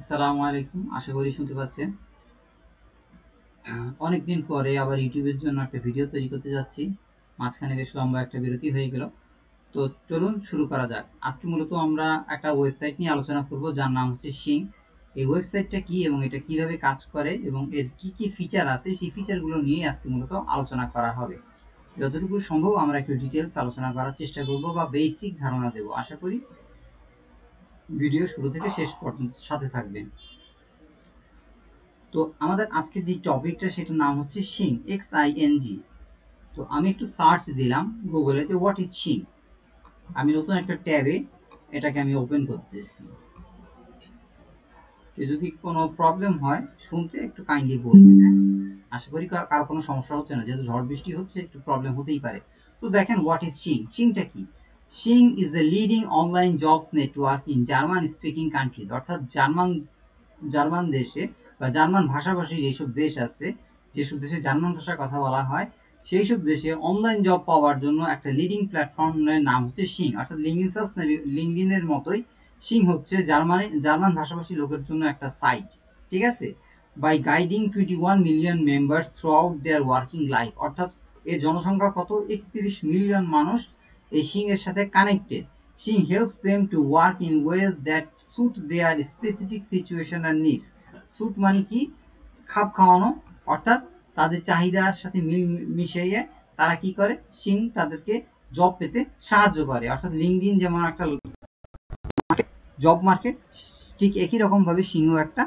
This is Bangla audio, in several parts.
আসসালামু আলাইকুম, আশা করি শুনতে পাচ্ছেন। অনেকদিন পরে আবার ইউটিউবের জন্য একটা ভিডিও তৈরি করতে যাচ্ছি। মাঝখানে বেশ লম্বা একটা বিরতি হয়ে গেল। তো চলুন শুরু করা যাক। আজকে মূলত আমরা একটা ওয়েবসাইট নিয়ে আলোচনা করব, যার নাম হচ্ছে শিং। এই ওয়েবসাইটটা কি এবং এটা কিভাবে কাজ করে এবং এর কি কি ফিচার আছে, সেই ফিচারগুলো নিয়ে আজকে মূলত আলোচনা করা হবে। যতটুকু সম্ভব আমরা একটু ডিটেলস আলোচনা করার চেষ্টা করব বা বেসিক ধারণা দেব। আশা করি ভিডিও শুরু থেকে শেষ পর্যন্ত সাথে থাকবেন। তো আমাদের আজকে যে টপিকটা সেটার নাম হচ্ছে শিং, XING। তো আমি একটু সার্চ দিলাম গুগলে যে হোয়াট ইজ শিং। আমি নতুন একটা ট্যাবে এটাকে আমি ওপেন করতেছি। তো যদি কোনো প্রবলেম হয় শুনতে একটু কাইন্ডলি বলবেন, হ্যাঁ। আশা করি কারো কোনো সমস্যা হচ্ছে না, যেহেতু ঝড় বৃষ্টি হচ্ছে একটু প্রবলেম হতেই পারে। তো দেখেন হোয়াট ইজ শিং। শিংটা কি? শিং is a leading online jobs network in German speaking countries, অর্থাৎ জার্মান দেশে বা জার্মান ভাষাভাষী যেসব দেশ আছে, যেসব দেশে জার্মান ভাষার কথা বলা হয়, সেই সব দেশে অনলাইন জব পাওয়ার জন্য একটা লিডিং প্ল্যাটফর্মের নাম হচ্ছে শিং। অর্থাৎ লিঙ্কডিনের মতোই শিং হচ্ছে জার্মান ভাষাভাষী লোকের জন্য একটা সাইট। ঠিক আছে। By guiding 21 million members throughout their working life, অর্থাৎ এর জনসংখ্যা কত? 31 মিলিয়ন মানুষ এই শিং এর সাথে connected. Xing helps them to work in ways that suit their specific situation and needs. suit মানে কি? খাপ খাওয়ানো, অর্থাৎ তাদের চাহিদার সাথে মিল মিশিয়ে তারা কি করে? শিং তাদেরকে জব পেতে সাহায্য করে। অর্থাৎ লিঙ্কডইন যেমন একটা জব মার্কেট, ঠিক একই রকমভাবে শিংও একটা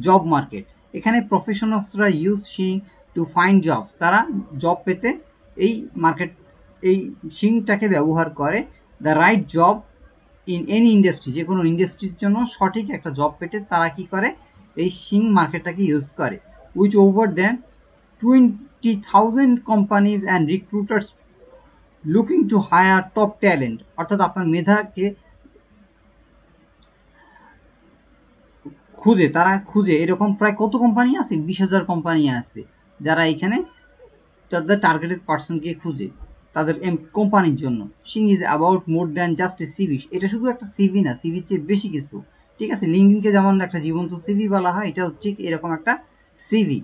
জব মার্কেট। এখানে প্রফেশনালসরা ইউজ শিং টু ফাইন্ড জবস, তারা জব পেতে এই মার্কেট, এই শিংটাকে ব্যবহার করে। The right job in any industry, যে কোনো ইন্ডাস্ট্রির জন্য সঠিক একটা জব পেতে তারা কি করে? এই শিং মার্কেটটাকে ইউজ করে। Which over than 20,000 companies and recruiters looking to hire top talent, অর্থাৎ আপনার মেধাকে তারা খুঁজে এরকম প্রায় কত কোম্পানি আছে? 20,000 কোম্পানি আছে যারা এখানে তাদের টার্গেটেড পার্সনকে খুঁজে তাদের কোম্পানির জন্য। শিং is about more than just a CV. এটা শুধু একটা সিভি না, সিভির চেয়ে বেশি কিছু। ঠিক আছে, লিঙ্কডিনকে যেমন একটা জীবন্ত সিভি বলা হয়, এটাও ঠিক এরকম একটা CV.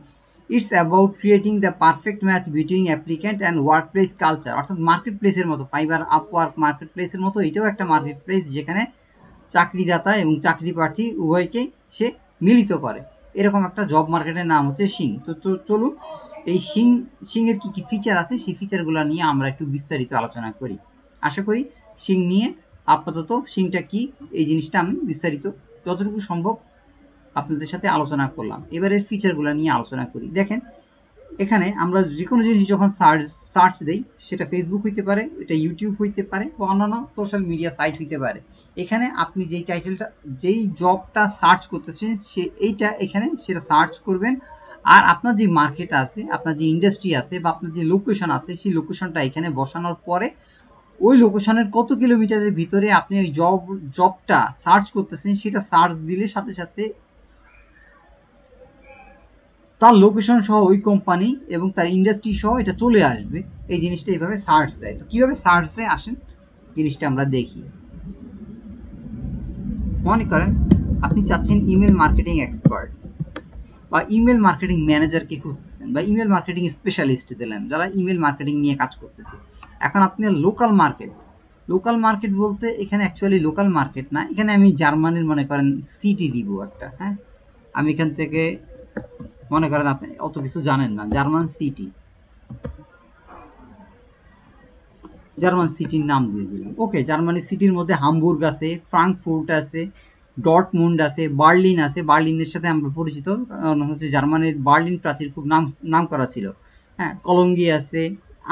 It's about creating the perfect match between applicant and work place culture, অর্থাৎ মার্কেট প্লেসের মতো, ফাইবার, আপওয়ার্ক মার্কেট প্লেসের মতো এটাও একটা মার্কেট প্লেস, যেখানে চাকরিদাতা এবং চাকরি প্রার্থী উভয়কেই সে মিলিত করে। এরকম একটা জব মার্কেটের নাম হচ্ছে শিং। তো চলুন এই শিংয়ের কি কি ফিচার আছে সেই ফিচারগুলো নিয়ে আমরা একটু বিস্তারিত আলোচনা করি। আশা করি শিং নিয়ে আপাতত শিংটা কি এই জিনিসটা আমি বিস্তারিত যতটুকু সম্ভব আপনাদের সাথে আলোচনা করলাম। এবার এর ফিচারগুলো নিয়ে আলোচনা করি। দেখেন, এখানে আমরা যে কোনো জিনিস যখন সার্চ দেই, সেটা ফেসবুক হইতে পারে, এটা ইউটিউব হইতে পারে, বা অন্যান্য সোশ্যাল মিডিয়া সাইট হইতে পারে। এখানে আপনি যেই টাইটেলটা, যেই জবটা সার্চ করতেছেন, এইটা এখানে সেটা সার্চ করবেন। আর আপনার যে মার্কেট আছে, আপনার যে ইন্ডাস্ট্রি আছে, বা আপনার যে লোকেশন আছে, সেই লোকেশনটা এখানে বসানোর পরে ওই লোকেশনের কত কিলোমিটারের ভিতরে আপনি ওই জবটা সার্চ করতেছেন, সেটা সার্চ দিলে সাথে সাথে তার লোকেশন সহ ওই কোম্পানি এবং তার ইন্ডাস্ট্রি সহ এটা চলে আসবে। এই জিনিসটা এইভাবে সার্চ দেয়। তো কীভাবে সার্চ দেয় আসেন জিনিসটা আমরা দেখি। মনে করেন আপনি চাচ্ছেন ইমেল মার্কেটিং এক্সপার্ট বা ইমেল মার্কেটিং ম্যানেজারকে খুঁজতেছেন, বা ইমেল মার্কেটিং স্পেশালিস্ট দিলেন যারা ইমেল মার্কেটিং নিয়ে কাজ করতেছে। এখন আপনি লোকাল মার্কেট বলতে এখানে অ্যাকচুয়ালি লোকাল মার্কেট না, এখানে আমি জার্মানির মনে করেন সিটি দিব একটা, হ্যাঁ। আমি এখান থেকে মনে করেন আপনি অত কিছু জানেন না, জার্মান সিটির নাম দিয়ে দিলাম। ওকে, জার্মানি সিটির মধ্যে হামবুর্গ আছে, ফ্রাঙ্কফুর্ট আছে, ডর্টমুন্ড আছে, বার্লিন আছে। বার্লিনের সাথে আমরা পরিচিত, কারণ হচ্ছে জার্মানির বার্লিন প্রাচীর খুব নাম করা ছিল। হ্যাঁ, কলঙ্গি আছে,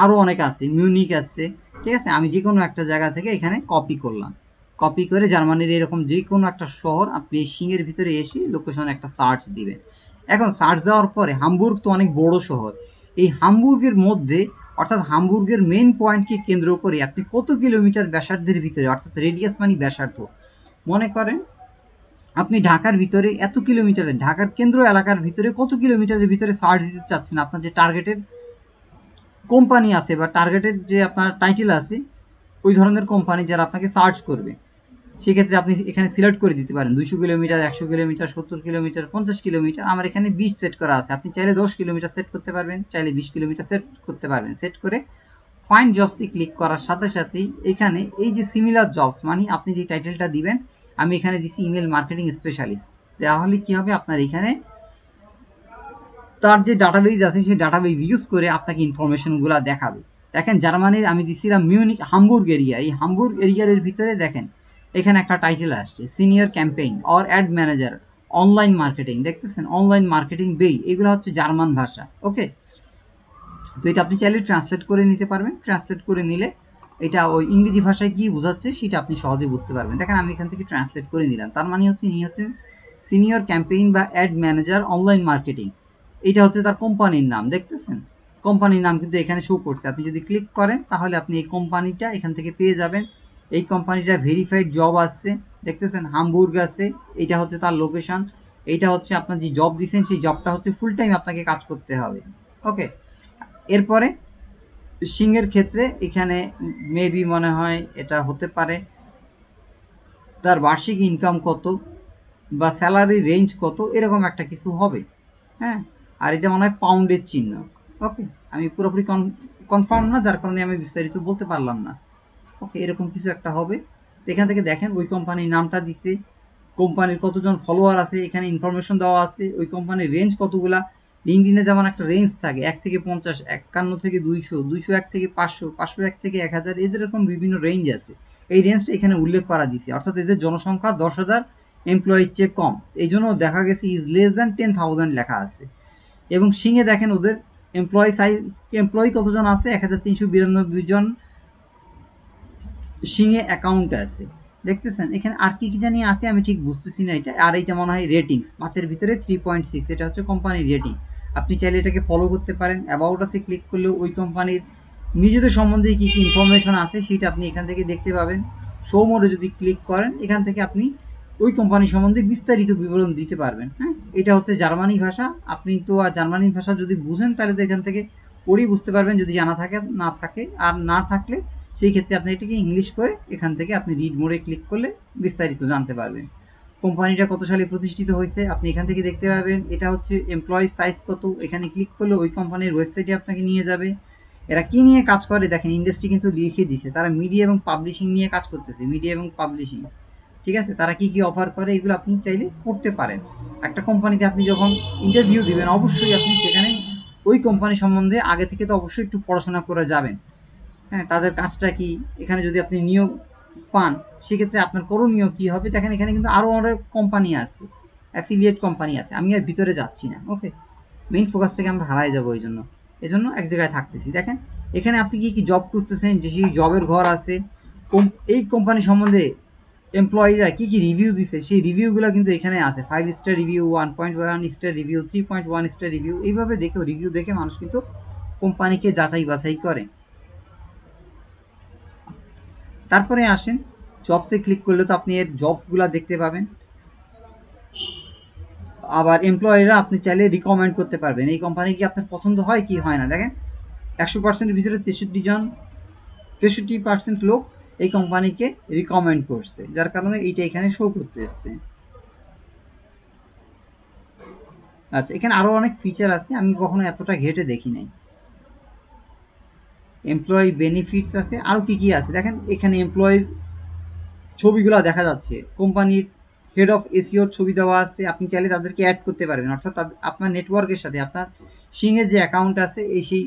আরও অনেক আছে, মিউনিক আছে। ঠিক আছে, আমি যে কোনো একটা জায়গা থেকে এখানে কপি করলাম। কপি করে জার্মানির এরকম যে কোনো একটা শহর আপনি শিংয়ের ভিতরে এসে লোকেশন একটা সার্চ দিবেন। এখন সার্চ দেওয়ার পরে হামবুর্গ তো অনেক বড় শহর, এই হামবুর্গের মধ্যে, অর্থাৎ হামবুর্গের মেন পয়েন্টকে কেন্দ্র করে আপনি কত কিলোমিটার ব্যাসার্ধের ভিতরে, অর্থাৎ রেডিয়াস মানে ব্যাসার্ধ, মনে করেন আপনি ঢাকার ভিতরে এত কিলোমিটারে, ঢাকার কেন্দ্র এলাকার ভিতরে কত কিলোমিটারের ভিতরে সার্চ দিতে চাচ্ছেন, আপনার যে টার্গেটেড কোম্পানি আছে বা টার্গেটেড যে আপনার টাইটেল আছে, ওই ধরনের কোম্পানি যারা আপনাকে সার্চ করবে, সেক্ষেত্রে আপনি এখানে সিলেক্ট করে দিতে পারেন 200 কিলোমিটার, 100 কিলোমিটার, 70 কিলোমিটার, 50 কিলোমিটার। আমার এখানে 20 সেট করা আছে। আপনি চাইলে 10 কিলোমিটার সেট করতে পারবেন, চাইলে 20 কিলোমিটার সেট করতে পারবেন। সেট করে ফাইন্ড জবসে ক্লিক করার সাথে সাথেই এখানে এই যে সিমিলার জবস, মানে আপনি যে টাইটেলটা দিবেন, আমি এখানে দিছি ইমেল মার্কেটিং স্পেশালিস্ট। তাহলে কি হবে, আপনার এখানে তার যে ডাটাবেজ আছে সেই ডাটাবেজ ইউজ করে আপনাকে ইনফরমেশনগুলো দেখাবে। দেখেন জার্মানির আমি দিছিলাম মিউনিক হামবুর্গ এরিয়া। এই হামবুর্গ এরিয়ার ভিতরে দেখেন এখানে একটা টাইটেল আসছে senior campaign or add manager online marketing. দেখতেছেন অনলাইন মার্কেটিং বেই, এগুলো হচ্ছে জার্মান ভাষা। ওকে, তো এটা আপনি চাইলে ট্রান্সলেট করে নিতে পারবেন। ট্রান্সলেট করে নিলে এটা ওই ইংরেজি ভাষায় কি বোঝাচ্ছে সেটা আপনি সহজে বুঝতে পারবেন। দেখেন আমি এখান থেকে ট্রান্সলেট করে নিলাম। তার মানে হচ্ছে ইনি হচ্ছেন সিনিয়র ক্যাম্পেইন বা অ্যাড ম্যানেজার অনলাইন মার্কেটিং। এটা হচ্ছে তার কোম্পানির নাম। দেখতেছেন কোম্পানির নাম কিন্তু এখানে শো করছে। আপনি যদি ক্লিক করেন তাহলে আপনি এই কোম্পানিটা এখান থেকে পেয়ে যাবেন। এই কোম্পানিটা ভেরিফাইড জব আসছে, দেখতেছেন হামবুর্গ আছে। এটা হচ্ছে তার লোকেশন। এইটা হচ্ছে আপনার যে জব দিচ্ছেন সেই জবটা হচ্ছে ফুল টাইম আপনাকে কাজ করতে হবে। ওকে, এরপরে সিংহের ক্ষেত্রে এখানে মেবি মনে হয় এটা হতে পারে তার বার্ষিক ইনকাম কত বা স্যালারি রেঞ্জ কত, এরকম একটা কিছু হবে। হ্যাঁ, আর এটা মনে হয় পাউন্ডের চিহ্ন। ওকে, আমি পুরোপুরি কনফার্ম না, যার কারণে আমি বিস্তারিত বলতে পারলাম না। ওকে, এরকম কিছু একটা হবে। তো এখান থেকে দেখেন ওই কোম্পানির নামটা দিছে, কোম্পানির কতজন ফলোয়ার আছে এখানে ইনফরমেশন দেওয়া আছে, ওই কোম্পানির রেঞ্জ কতগুলা। লিঙ্কডিনে যেমন একটা রেঞ্জ থাকে 1 থেকে 50, 51 থেকে 200, 201 থেকে 500, 501 থেকে 1000, এদের এরকম বিভিন্ন রেঞ্জ আছে। এই রেঞ্জটা এখানে উল্লেখ করা দিছে, অর্থাৎ এদের জনসংখ্যা 10,000 এমপ্লয়ির চেয়ে কম। এই জন্য দেখা গেছে ইজ লেস দ্যান 10,000 লেখা আছে। এবং সিংয়ে দেখেন ওদের এমপ্লয়ি কতজন আছে, 1392 জন সিংয়ে অ্যাকাউন্ট আছে। দেখতেছেন এখানে আর কি কি জানি আছে, আমি ঠিক বুঝতেছি না এটা। আর এইটা মনে হয় রেটিংস 5-এর ভিতরে 3.6, এটা হচ্ছে কোম্পানির রেটিং। আপনি চাইলে এটাকে ফলো করতে পারেন। অ্যাবাউট আছে ক্লিক করলেও ওই কোম্পানির নিজেদের সম্বন্ধে কী কী ইনফরমেশন আছে সেটা আপনি এখান থেকে দেখতে পাবেন। শো মোডে যদি ক্লিক করেন এখান থেকে আপনি ওই কোম্পানি সম্বন্ধে বিস্তারিত বিবরণ দিতে পারবেন। হ্যাঁ, এটা হচ্ছে জার্মানি ভাষা। আপনি তো আর জার্মানি ভাষা যদি বুঝেন তাহলে তো এখান থেকে পড়েই বুঝতে পারবেন, যদি জানা থাকে না থাকে। আর না থাকলে সেই ক্ষেত্রে আপনি এটাকে ইংলিশ করে এখান থেকে আপনি রিড মোডে ক্লিক করলে বিস্তারিত জানতে পারবেন। কোম্পানিটা কত সালে প্রতিষ্ঠিত হয়েছে আপনি এখান থেকে দেখতে পাবেন। এটা হচ্ছে এমপ্লয়ি সাইজ কত, এখানে ক্লিক করলে ওই কোম্পানির ওয়েবসাইটে আপনাকে নিয়ে যাবে। এরা কী নিয়ে কাজ করে দেখেন, ইন্ডাস্ট্রি কিন্তু লিখে দিছে, তারা মিডিয়া এবং পাবলিশিং নিয়ে কাজ করতেছে। মিডিয়া এবং পাবলিশিং, ঠিক আছে, তারা কি কি অফার করে এগুলো আপনি চাইলে পড়তে পারেন। একটা কোম্পানিতে আপনি যখন ইন্টারভিউ দিবেন অবশ্যই আপনি সেখানে ওই কোম্পানি সম্বন্ধে আগে থেকে তো অবশ্যই একটু পড়াশোনা করে যাবেন। হ্যাঁ, তাদের কাজটা কি, এখানে যদি আপনি নিয়োগ পান সেক্ষেত্রে আপনার করণীয় কী হবে। দেখেন এখানে কিন্তু আরও অনেক কোম্পানি আছে, অ্যাফিলিয়েট কোম্পানি আছে। আমি আর ভিতরে যাচ্ছি না। ওকে, মেইন ফোকাস থেকে আমরা হারাই যাবো, এই জন্য এক জায়গায় থাকতেছি। দেখেন এখানে আপনি কি কি জব খুঁজতেছেন, যে সেই জবের ঘর আছে। এই কোম্পানি সম্বন্ধে এমপ্লয়িরা কী কী রিভিউ দিছে সেই রিভিউগুলো কিন্তু এখানে আছে। 5 star review, 1.1 star review, 3.1 star review. এইভাবে দেখেও রিভিউ দেখে মানুষ কিন্তু কোম্পানিকে যাচাই বাছাই করে। তারপরে আসেন জবসে ক্লিক করলে তো আপনি এর জবসগুলো দেখতে পাবেন। আবার এমপ্লয়িরা আপনি চাইলে রিকমেন্ড করতে পারবেন এই কোম্পানি কি আপনার পছন্দ হয় কি হয় না। দেখেন 100%-এর ভিতরে 63% লোক এই কোম্পানিকে রিকমেন্ড করছে, যার কারণে এইটা এখানে শো করতে এসছে। আচ্ছা, এখানে আরও অনেক ফিচার আছে, আমি কখনো এতটা ঘেটে দেখি নাই। এমপ্লয়ি বেনিফিটস আছে, আরও কী কী আছে দেখেন এখানে এমপ্লয়ির ছবিগুলো দেখা যাচ্ছে। কোম্পানির হেড অফ এসিওর ছবি দেওয়া আছে, আপনি চাইলে তাদেরকে অ্যাড করতে পারবেন। অর্থাৎ আপনার নেটওয়ার্কের সাথে আপনার সিংয়ের যে অ্যাকাউন্ট আছে সেই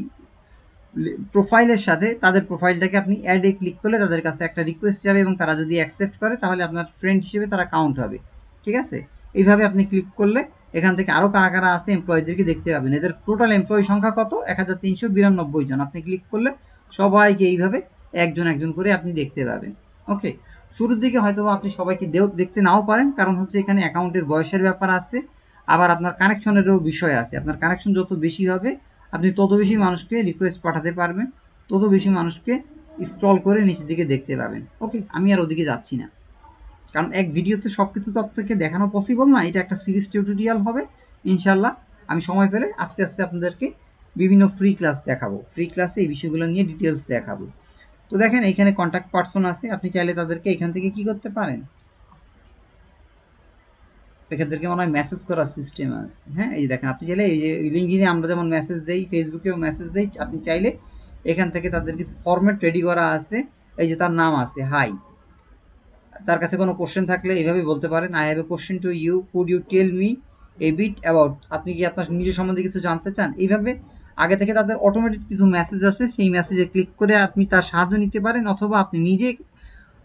প্রোফাইলের সাথে তাদের প্রোফাইলটাকে আপনি অ্যাডে ক্লিক করলে তাদের কাছে একটা রিকোয়েস্ট যাবে এবং তারা যদি অ্যাকসেপ্ট করে তাহলে আপনার ফ্রেন্ড হিসেবে তারা কাউন্ট হবে। ঠিক আছে, এইভাবে আপনি ক্লিক করলে এখান থেকে আরও কারা কারা আছে এমপ্লয়ীদেরকে দেখতে পাবেন। এদের টোটাল এমপ্লয়ি সংখ্যা কত, 1392 জন। আপনি ক্লিক করলে সবাইকে এইভাবে একজন একজন করে আপনি দেখতে পাবেন। ওকে, শুরুর দিকে হয়তো আপনি সবাইকে দেখতে নাও পারেন, কারণ হচ্ছে এখানে অ্যাকাউন্টের বয়সের ব্যাপার আছে। আবার আপনার কানেকশনেরও বিষয় আছে। আপনার কানেকশন যত বেশি হবে আপনি তত বেশি মানুষকে রিকোয়েস্ট পাঠাতে পারবেন, তত বেশি মানুষকে স্ক্রল করে নিচের দিকে দেখতে পাবেন। ওকে, আমি আর ওদিকে যাচ্ছি না, কারণ এক ভিডিওতে সব কিছু তো আপনাকে দেখানো পসিবল না। এটা একটা সিরিজ টিউটোরিয়াল হবে ইনশাল্লাহ। আমি সময় পেলে আস্তে আস্তে আপনাদেরকে বিভিন্ন ফ্রি ক্লাস দেখাবো। ফ্রি ক্লাসে এই বিষয়গুলো নিয়ে ডিটেলস দেখাবো। তো দেখেন এইখানে কন্ট্যাক্ট পার্সন আছে, আপনি চাইলে তাদেরকে এখান থেকে কি করতে পারেন, এখানদেরকে মনে হয় মেসেজ করার সিস্টেম আছে। হ্যাঁ, এই দেখেন আপনি চাইলে এই যে লিঙ্কডিনে আমরা যেমন মেসেজ দেই, ফেসবুকেও মেসেজ দেই, আপনি চাইলে এখান থেকে তাদের কিছু ফরম্যাট রেডি করা আছে। এই যে তার নাম আছে হাই, তার কাছে কোনো কোশ্চেন থাকলে এইভাবে বলতে পারেন, I have a question to you, could you tell me a bit about, আপনি কি আপনার নিজের সম্বন্ধে কিছু জানতে চান। এইভাবে আগে থেকে তাদের অটোমেটিক কিছু মেসেজ আসে, সেই মেসেজে ক্লিক করে আপনি তার সাহায্য নিতে পারেন, অথবা আপনি নিজে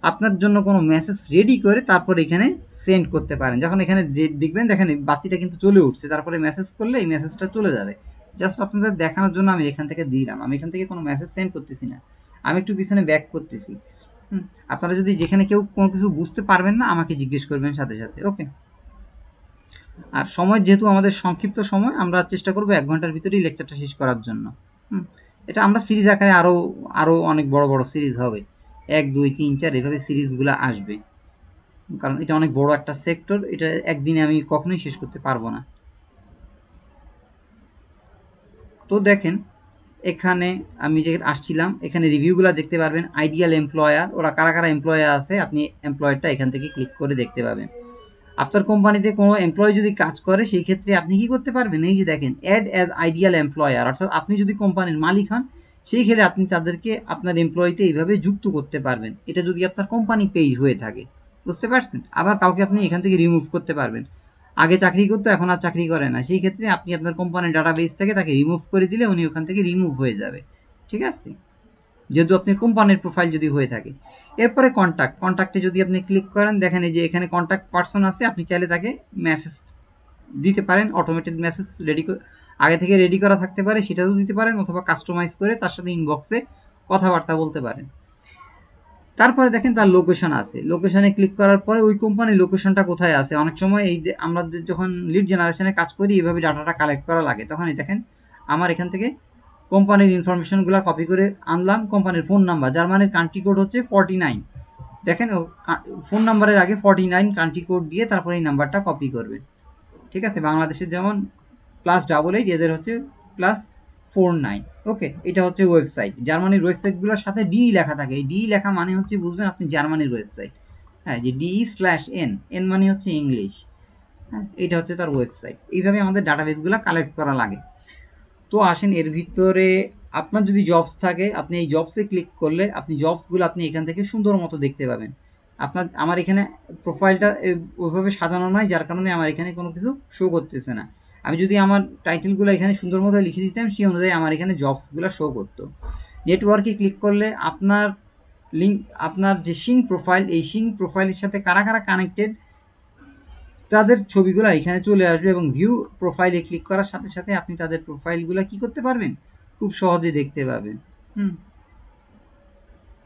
আপনার জন্য কোনো মেসেজ রেডি করে তারপর এখানে সেন্ড করতে পারেন। যখন এখানে দেখবেন, দেখেন বাতিটা কিন্তু চলে উঠছে, তারপরে মেসেজ করলে এই মেসেজটা চলে যাবে। জাস্ট আপনাদের দেখানোর জন্য আমি এখান থেকে দিলাম, আমি এখান থেকে কোনো মেসেজ সেন্ড করতেছি না, আমি একটু পিছনে ব্যাক করতেছি। আপনারা যদি যেখানে কেউ কোনো কিছু বুঝতে পারবেন না, আমাকে জিজ্ঞেস করবেন সাথে সাথে। ওকে, আর সময় যেহেতু আমাদের সংক্ষিপ্ত সময়, আমরা চেষ্টা করবো 1 ঘন্টার ভিতরেই লেকচারটা শেষ করার জন্য। এটা আমরা সিরিজ আকারে আরও অনেক বড় বড় সিরিজ হবে, 1 2 3 4 এভাবে সিরিজগুলো আসবে, কারণ এটা অনেক বড় একটা সেক্টর, এটা একদিনে আমি কখনোই শেষ করতে পারবো না। তো দেখেন এখানে আমি যে আসছিলাম, এখানে রিভিউগুলো দেখতে পারবেন, আইডিয়াল এমপ্লয়ার, ওরা কারা কারা এমপ্লয়ার আছে, আপনি এমপ্লয়ারটা এখান থেকে ক্লিক করে দেখতে পাবেন। আপনার কোম্পানিতে কোনো এমপ্লয়ি যদি কাজ করে, সেই ক্ষেত্রে আপনি কি করতে পারবেন, এই যে দেখেন অ্যাড অ্যাজ আইডিয়াল এমপ্লয়ার, অর্থাৎ আপনি যদি কোম্পানির মালিক হন, সেই ক্ষেত্রে আপনি তাদেরকে আপনার এমপ্লয়িতে এইভাবে যুক্ত করতে পারবেন, এটা যদি আপনার কোম্পানি পেজ হয়ে থাকে, বুঝতে পারছেন। আবার কাউকে আপনি এখান থেকে রিমুভ করতে পারবেন, আগে চাকরি করতো এখন আর চাকরি করে না, সেই ক্ষেত্রে আপনি আপনার কোম্পানির ডাটাবেস থেকে তাকে রিমুভ করে দিলে উনি ওখান থেকে রিমুভ হয়ে যাবে, ঠিক আছে, যেহেতু আপনি কোম্পানির প্রোফাইল যদি হয়ে থাকে। এরপরে কন্ট্যাক্টে যদি আপনি ক্লিক করেন, দেখেন এই যে এখানে কন্ট্যাক্ট পারসন আছে, আপনি চাইলে তাকে মেসেজ দিতে পারেন, অটোমেটেড মেসেজ আগে থেকে রেডি করা থাকতে পারে, সেটাও দিতে পারেন, অথবা কাস্টমাইজ করে তার সাথে ইনবক্সে কথাবার্তা বলতে পারেন। তারপরে দেখেন তার লোকেশন আছে, লোকেশনে ক্লিক করার পরে ওই কোম্পানির লোকেশনটা কোথায় আছে। অনেক সময় এই যে আমাদের যখন লিড জেনারেশনে কাজ করি, এইভাবে ডাটাটা কালেক্ট করা লাগে, তখন এই দেখেন আমার এখান থেকে কোম্পানির ইনফরমেশনগুলো কপি করে আনলাম, কোম্পানির ফোন নাম্বার, জার্মানির কান্ট্রি কোড হচ্ছে 49, দেখেন ফোন নাম্বারের আগে 49 কান্ট্রি কোড দিয়ে তারপরে এই নাম্বারটা কপি করবেন, ঠিক আছে। বাংলাদেশের যেমন +88, এদের হচ্ছে +49। ওকে, এটা হচ্ছে ওয়েবসাইট, জার্মানির ওয়েবসাইটগুলোর সাথে ডি লেখা থাকে, এই ডি লেখা মানে হচ্ছে বুঝবেন আপনি জার্মানির ওয়েবসাইট। হ্যাঁ, যে DE/N, এন মানে হচ্ছে ইংলিশ। হ্যাঁ, এটা হচ্ছে তার ওয়েবসাইট। এইভাবে আমাদের ডাটাবেসগুলো কালেক্ট করা লাগে। তো আসেন এর ভিতরে আপনার যদি জবস থাকে, আপনি এই জবসে ক্লিক করলে আপনি জবসগুলো আপনি এখান থেকে সুন্দর মতো দেখতে পাবেন। আমার এখানে প্রোফাইলটা ওইভাবে সাজানো নয়, যার কারণে আমার এখানে কোনো কিছু শো করতেছে না। আমি যদি আমার টাইটেলগুলো এখানে সুন্দর মতো লিখে দিতাম, সেই অনুযায়ী আমার এখানে জবসগুলো শো করতো। নেটওয়ার্কে ক্লিক করলে আপনার আপনার যে শিং প্রোফাইল, এই শিং প্রোফাইলের সাথে কারা কারা কানেক্টেড তাদের ছবিগুলো এখানে চলে আসবে, এবং ভিউ প্রোফাইলে ক্লিক করার সাথে সাথে আপনি তাদের প্রোফাইলগুলো কি করতে পারবেন, খুব সহজে দেখতে পাবেন।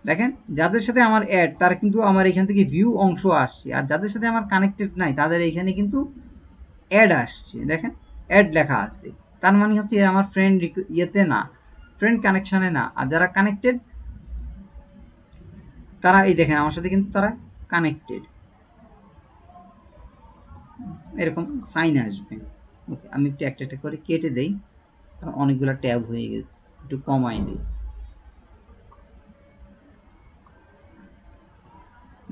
দেখেন যাদের সাথে আমার অ্যাড, তারা কিন্তু আমার এখান থেকে ভিউ অংশ আসছে, আর যাদের সাথে আমার কানেক্টেড নাই তাদের এখানে কিন্তু অ্যাড আসছে। দেখেন অ্যাড লেখা আছে, তার মানে হচ্ছে আমার ফ্রেন্ড ইয়েতে না, ফ্রেন্ড কানেকশানে না। আর যারা কানেক্টেড তারা এই দেখেন আমার সাথে কিন্তু তারা কানেক্টেড, এরকম সাইন আসবে। ওকে, আমি একটু একটা একটা করে কেটে দেই, কারণ অনেকগুলো ট্যাব হয়ে গেছে, একটু কমাই দিই।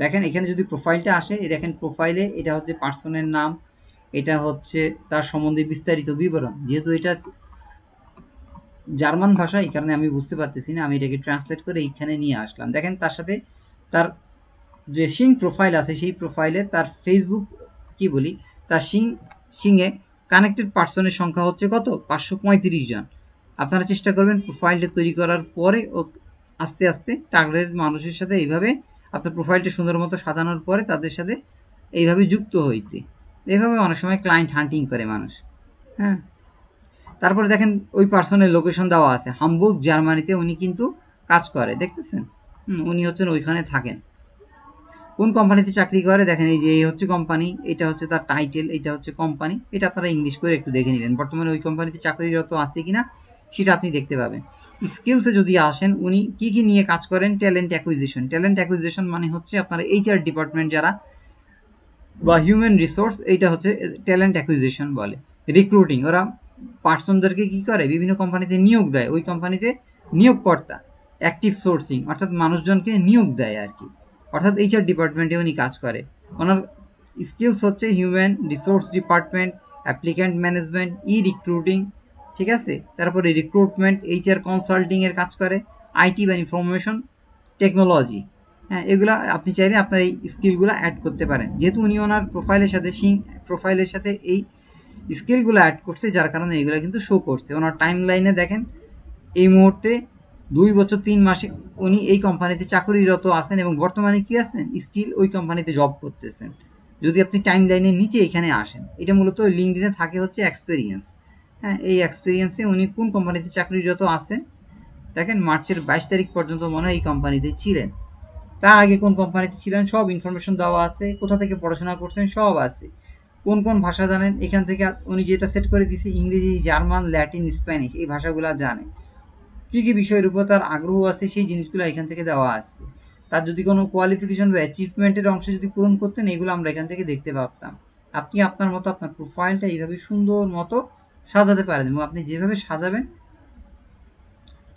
দেখেন এখানে যদি প্রোফাইলটা আসে, এই দেখেন প্রোফাইলে এটা হচ্ছে পার্সনের নাম, এটা হচ্ছে তার সম্বন্ধে বিস্তারিত বিবরণ। যেহেতু এটা জার্মান ভাষা, এই কারণে আমি বুঝতে পারতেছি না, আমি এটাকে ট্রান্সলেট করে এইখানে নিয়ে আসলাম। দেখেন তার সাথে তার যে শিং প্রোফাইল আছে, সেই প্রোফাইলে তার ফেসবুক কি বলি, তার শিংয়ে কানেক্টেড পার্সনের সংখ্যা হচ্ছে কত, 535 জন। আপনারা চেষ্টা করবেন প্রোফাইলটা তৈরি করার পরে ও আস্তে আস্তে টার্গেটেড মানুষের সাথে এইভাবে আপনার প্রোফাইলটা সুন্দর মতো সাজানোর পরে তাদের সাথে এইভাবে যুক্ত হইতে। এইভাবে অনেক সময় ক্লায়েন্ট হান্টিং করে মানুষ। হ্যাঁ, তারপরে দেখেন ওই পার্সনের লোকেশন দেওয়া আছে, হামবুর্গ জার্মানিতে উনি কিন্তু কাজ করে, দেখতেছেন। উনি হচ্ছেন ওইখানে থাকেন। কোন কোম্পানিতে চাকরি করে, দেখেন এই যে এই হচ্ছে কোম্পানি, এটা হচ্ছে তার টাইটেল, এটা হচ্ছে কোম্পানি। এটা আপনারা ইংলিশ করে একটু দেখে নেবেন, বর্তমানে ওই কোম্পানিতে চাকরিরত আছে কিনা সেটা আপনি দেখতে পাবেন। স্কিলসে যদি আসেন, উনি কি কি নিয়ে কাজ করেন, ট্যালেন্ট অ্যাকুইজিশন। ট্যালেন্ট অ্যাকুইজিশন মানে হচ্ছে আপনার HR ডিপার্টমেন্ট যারা বা হিউম্যান রিসোর্স, এইটা হচ্ছে ট্যালেন্ট অ্যাকুইজিশন বলে। রিক্রুটিং, ওরা পার্সনদেরকে কি করে, বিভিন্ন কোম্পানিতে নিয়োগ দেয়, ওই কোম্পানিতে নিয়োগকর্তা। অ্যাক্টিভ সোর্সিং, অর্থাৎ মানুষজনকে নিয়োগ দেয় আর কি, অর্থাৎ HR ডিপার্টমেন্টে উনি কাজ করে। ওনার স্কিলস হচ্ছে human resource department, applicant management, recruiting, ঠিক আছে। তারপরে রিক্রুটমেন্ট, HR কনসাল্টিংয়ের কাজ করে, IT বা ইনফরমেশন টেকনোলজি। হ্যাঁ, এগুলা আপনি চাইলে আপনার এই স্কিলগুলো অ্যাড করতে পারেন। যেহেতু উনি ওনার প্রোফাইলের সাথে এই স্কিলগুলো অ্যাড করছে, যার কারণে এগুলো কিন্তু শো করছে। ওনার টাইম লাইনে দেখেন এই মুহূর্তে 2 বছর 3 মাসে উনি এই কোম্পানিতে চাকরিরত আছেন এবং বর্তমানে কি আছেন, স্টিল ওই কোম্পানিতে জব করতেছেন। যদি আপনি টাইম লাইনের নিচে এখানে আসেন, এটা মূলত লিঙ্কডইনে থাকে হচ্ছে এক্সপিরিয়েন্স। হ্যাঁ, এই এক্সপিরিয়েন্সে উনি কোন কোম্পানিতে চাকরিরত আছেন দেখেন, মার্চের 22 তারিখ পর্যন্ত মনে হয় এই কোম্পানিতে ছিলেন। তার আগে কোন কোম্পানিতে ছিলেন সব ইনফরমেশন দেওয়া আছে, কোথা থেকে পড়াশোনা করছেন সব আছে, কোন কোন ভাষা জানেন এখান থেকে উনি যেটা সেট করে দিয়েছে, ইংরেজি, জার্মান, ল্যাটিন, স্প্যানিশ, এই ভাষাগুলো জানে। কী কী বিষয়ের উপর তার আগ্রহ আছে সেই জিনিসগুলো এখান থেকে দেওয়া আছে। তার যদি কোনো কোয়ালিফিকেশন বা অ্যাচিভমেন্টের অংশ যদি পূরণ করতেন, এগুলো আমরা এখান থেকে দেখতে পারতাম। আপনি আপনার মতো আপনার প্রোফাইলটা এইভাবে সুন্দর মতো সাজাতে পারেন এবং আপনি যেভাবে সাজাবেন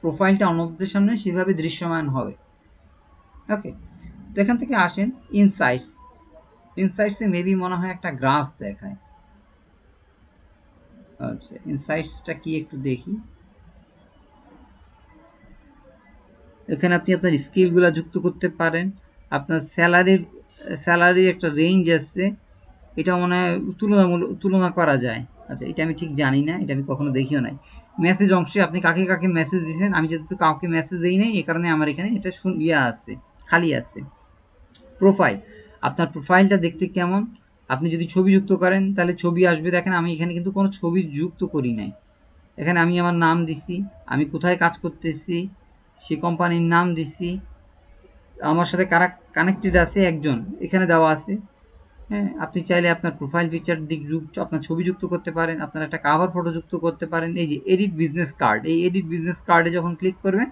প্রোফাইলটা অন্যদের সামনে সেভাবে দৃশ্যমান হবে। ওকে, তো এখান থেকে আসেন ইনসাইটসে মেবি মনে হয় একটা গ্রাফ দেখায়। আচ্ছা, ইনসাইটসটা কি একটু দেখি। এখানে আপনি আপনার স্কিলগুলো যুক্ত করতে পারেন, আপনার স্যালারির একটা রেঞ্জ আছে, এটা মনে হয় তুলনা করা যায়। আচ্ছা, এটা আমি ঠিক জানি না, এটা আমি কখনো দেখিও নাই। মেসেজ অংশে আপনি কাকে কাকে মেসেজ দিয়েছেন, আমি যেহেতু কাউকে মেসেজ দিই নাই, এই কারণে আমার এখানে এটা আছে, খালি আছে। প্রোফাইল, আপনার প্রোফাইলটা দেখতে কেমন, আপনি যদি ছবি যুক্ত করেন তাহলে ছবি আসবে। দেখেন আমি এখানে কিন্তু কোনো ছবি যুক্ত করি নাই। এখানে আমি আমার নাম দিছি, আমি কোথায় কাজ করতেছি সে কোম্পানির নাম দিছি, আমার সাথে কারা কানেক্টেড আছে একজন এখানে দেওয়া আছে। হ্যাঁ, আপনি চাইলে আপনার প্রোফাইল পিকচার আপনার ছবি যুক্ত করতে পারেন, আপনার একটা কাভার ফটো যুক্ত করতে পারেন। এই যে এডিট বিজনেস কার্ড, এই এডিট বিজনেস কার্ডে যখন ক্লিক করবেন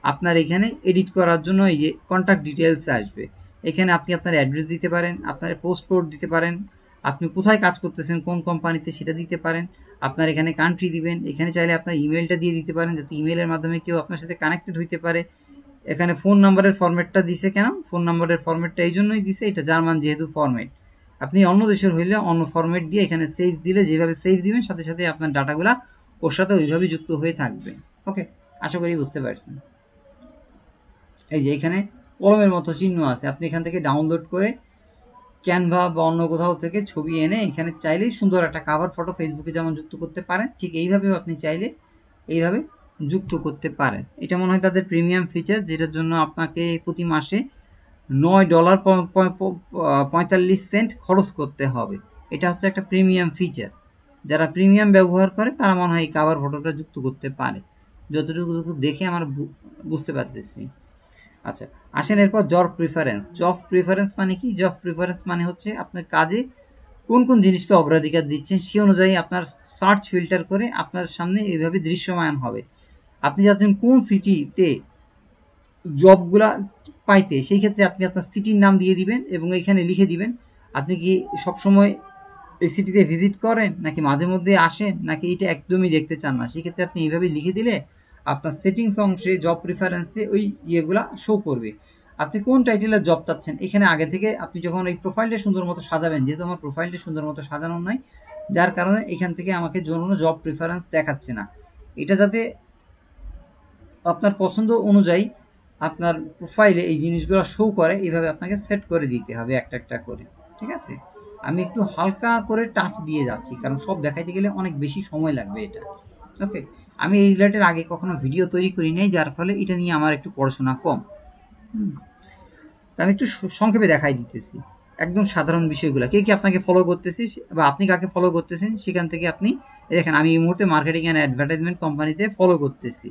আপনার এখানে এডিট করার জন্য এই যে কন্ট্যাক্ট ডিটেলস আসবে। এখানে আপনি আপনার অ্যাড্রেস দিতে পারেন, আপনার পোস্ট কোড দিতে পারেন, আপনি কোথায় কাজ করতেছেন কোন কোম্পানিতে সেটা দিতে পারেন, আপনার এখানে কান্ট্রি দিবেন। এখানে চাইলে আপনার ইমেলটা দিয়ে দিতে পারেন যাতে ইমেলের মাধ্যমে কেউ আপনার সাথে কানেক্টেড হইতে পারে। এখানে ফোন নাম্বারের ফরম্যাটটা দিছে কেন, ফোন নাম্বারের ফরম্যাটটা এই জন্যই দিছে, এটা জার্মান যেহেতু ফরম্যাট। আপনি অন্য দেশের হইলে অন্য ফরম্যাট দিয়ে এখানে সেভ দিলে যেভাবে সেভ দিবেন সাথে সাথে আপনার ডাটাগুলা ওর সাথে ওইভাবে যুক্ত হয়ে থাকবে। ওকে, আশা করি বুঝতে পারছেন। এই যে এখানে কলমের মতো চিহ্ন আছে, আপনি এখান থেকে ডাউনলোড করে ক্যানভা বা অন্য কোথাও থেকে ছবি এনে এখানে চাইলেই সুন্দর একটা কাভার ফটো ফেসবুকে যেমন যুক্ত করতে পারেন, ঠিক এইভাবেও আপনি চাইলে এইভাবে যুক্ত করতে পারেন। এটা মনে হয় তাদের প্রিমিয়াম ফিচার, যেটার জন্য আপনাকে প্রতি মাসে $9.45 খরচ করতে হবে। এটা হচ্ছে একটা প্রিমিয়াম ফিচার, যারা প্রিমিয়াম ব্যবহার করে তারা মনে হয় এই কাভার ফটোটা যুক্ত করতে পারে, যতটুকু দেখে আমার বুঝতে পারতেছি। আচ্ছা, আসেন এরপর জব প্রিফারেন্স মানে কি? জব প্রিফারেন্স মানে হচ্ছে আপনার কাজে কোন কোন জিনিসকে অগ্রাধিকার দিচ্ছেন সে অনুযায়ী আপনার সার্চ ফিল্টার করে আপনার সামনে এইভাবে দৃশ্যমান হবে। আপনি যাচ্ছেন কোন সিটিতে জবগুলা পাইতে, সেই ক্ষেত্রে আপনি আপনার সিটির নাম দিয়ে দিবেন এবং এখানে লিখে দিবেন আপনি কি সবসময় এই সিটিতে ভিজিট করেন নাকি মাঝে মধ্যে আসেন নাকি এটা একদমই দেখতে চান না। সেক্ষেত্রে আপনি এইভাবে লিখে দিলে আপনার সেটিংস অংশে জব প্রিফারেন্সে ওই ইয়েগুলা শো করবে। আপনি কোন টাইটেলের জব চাচ্ছেন এখানে আগে থেকে আপনি যখন এই প্রোফাইলটা সুন্দর মতো সাজাবেন, যেহেতু আমার প্রোফাইলটা সুন্দর মতো সাজানো নাই যার কারণে এখান থেকে আমাকে কোনো জব প্রিফারেন্স দেখাচ্ছে না। এটা যাতে আপনার পছন্দ অনুযায়ী আপনার প্রোফাইলে এই জিনিসগুলো শো করে এইভাবে আপনাকে সেট করে দিতে হবে একটা একটা করে, ঠিক আছে। আমি একটু হালকা করে টাচ দিয়ে যাচ্ছি কারণ সব দেখাইতে গেলে অনেক বেশি সময় লাগবে এটা। ওকে, আমি এই রিলেটেড আগে কখনো ভিডিও তৈরি করি নাই, যার ফলে এটা নিয়ে আমার একটু পড়াশোনা কম। আমি একটু সংক্ষেপে দেখাই দিতেছি একদম সাধারণ বিষয়গুলো, কে কি আপনাকে ফলো করতেছি বা আপনি কাকে ফলো করতেছেন সেখান থেকে আপনি দেখেন। আমি এই মুহূর্তে মার্কেটিং অ্যান্ড অ্যাডভার্টাইজমেন্ট কোম্পানিতে ফলো করতেছি।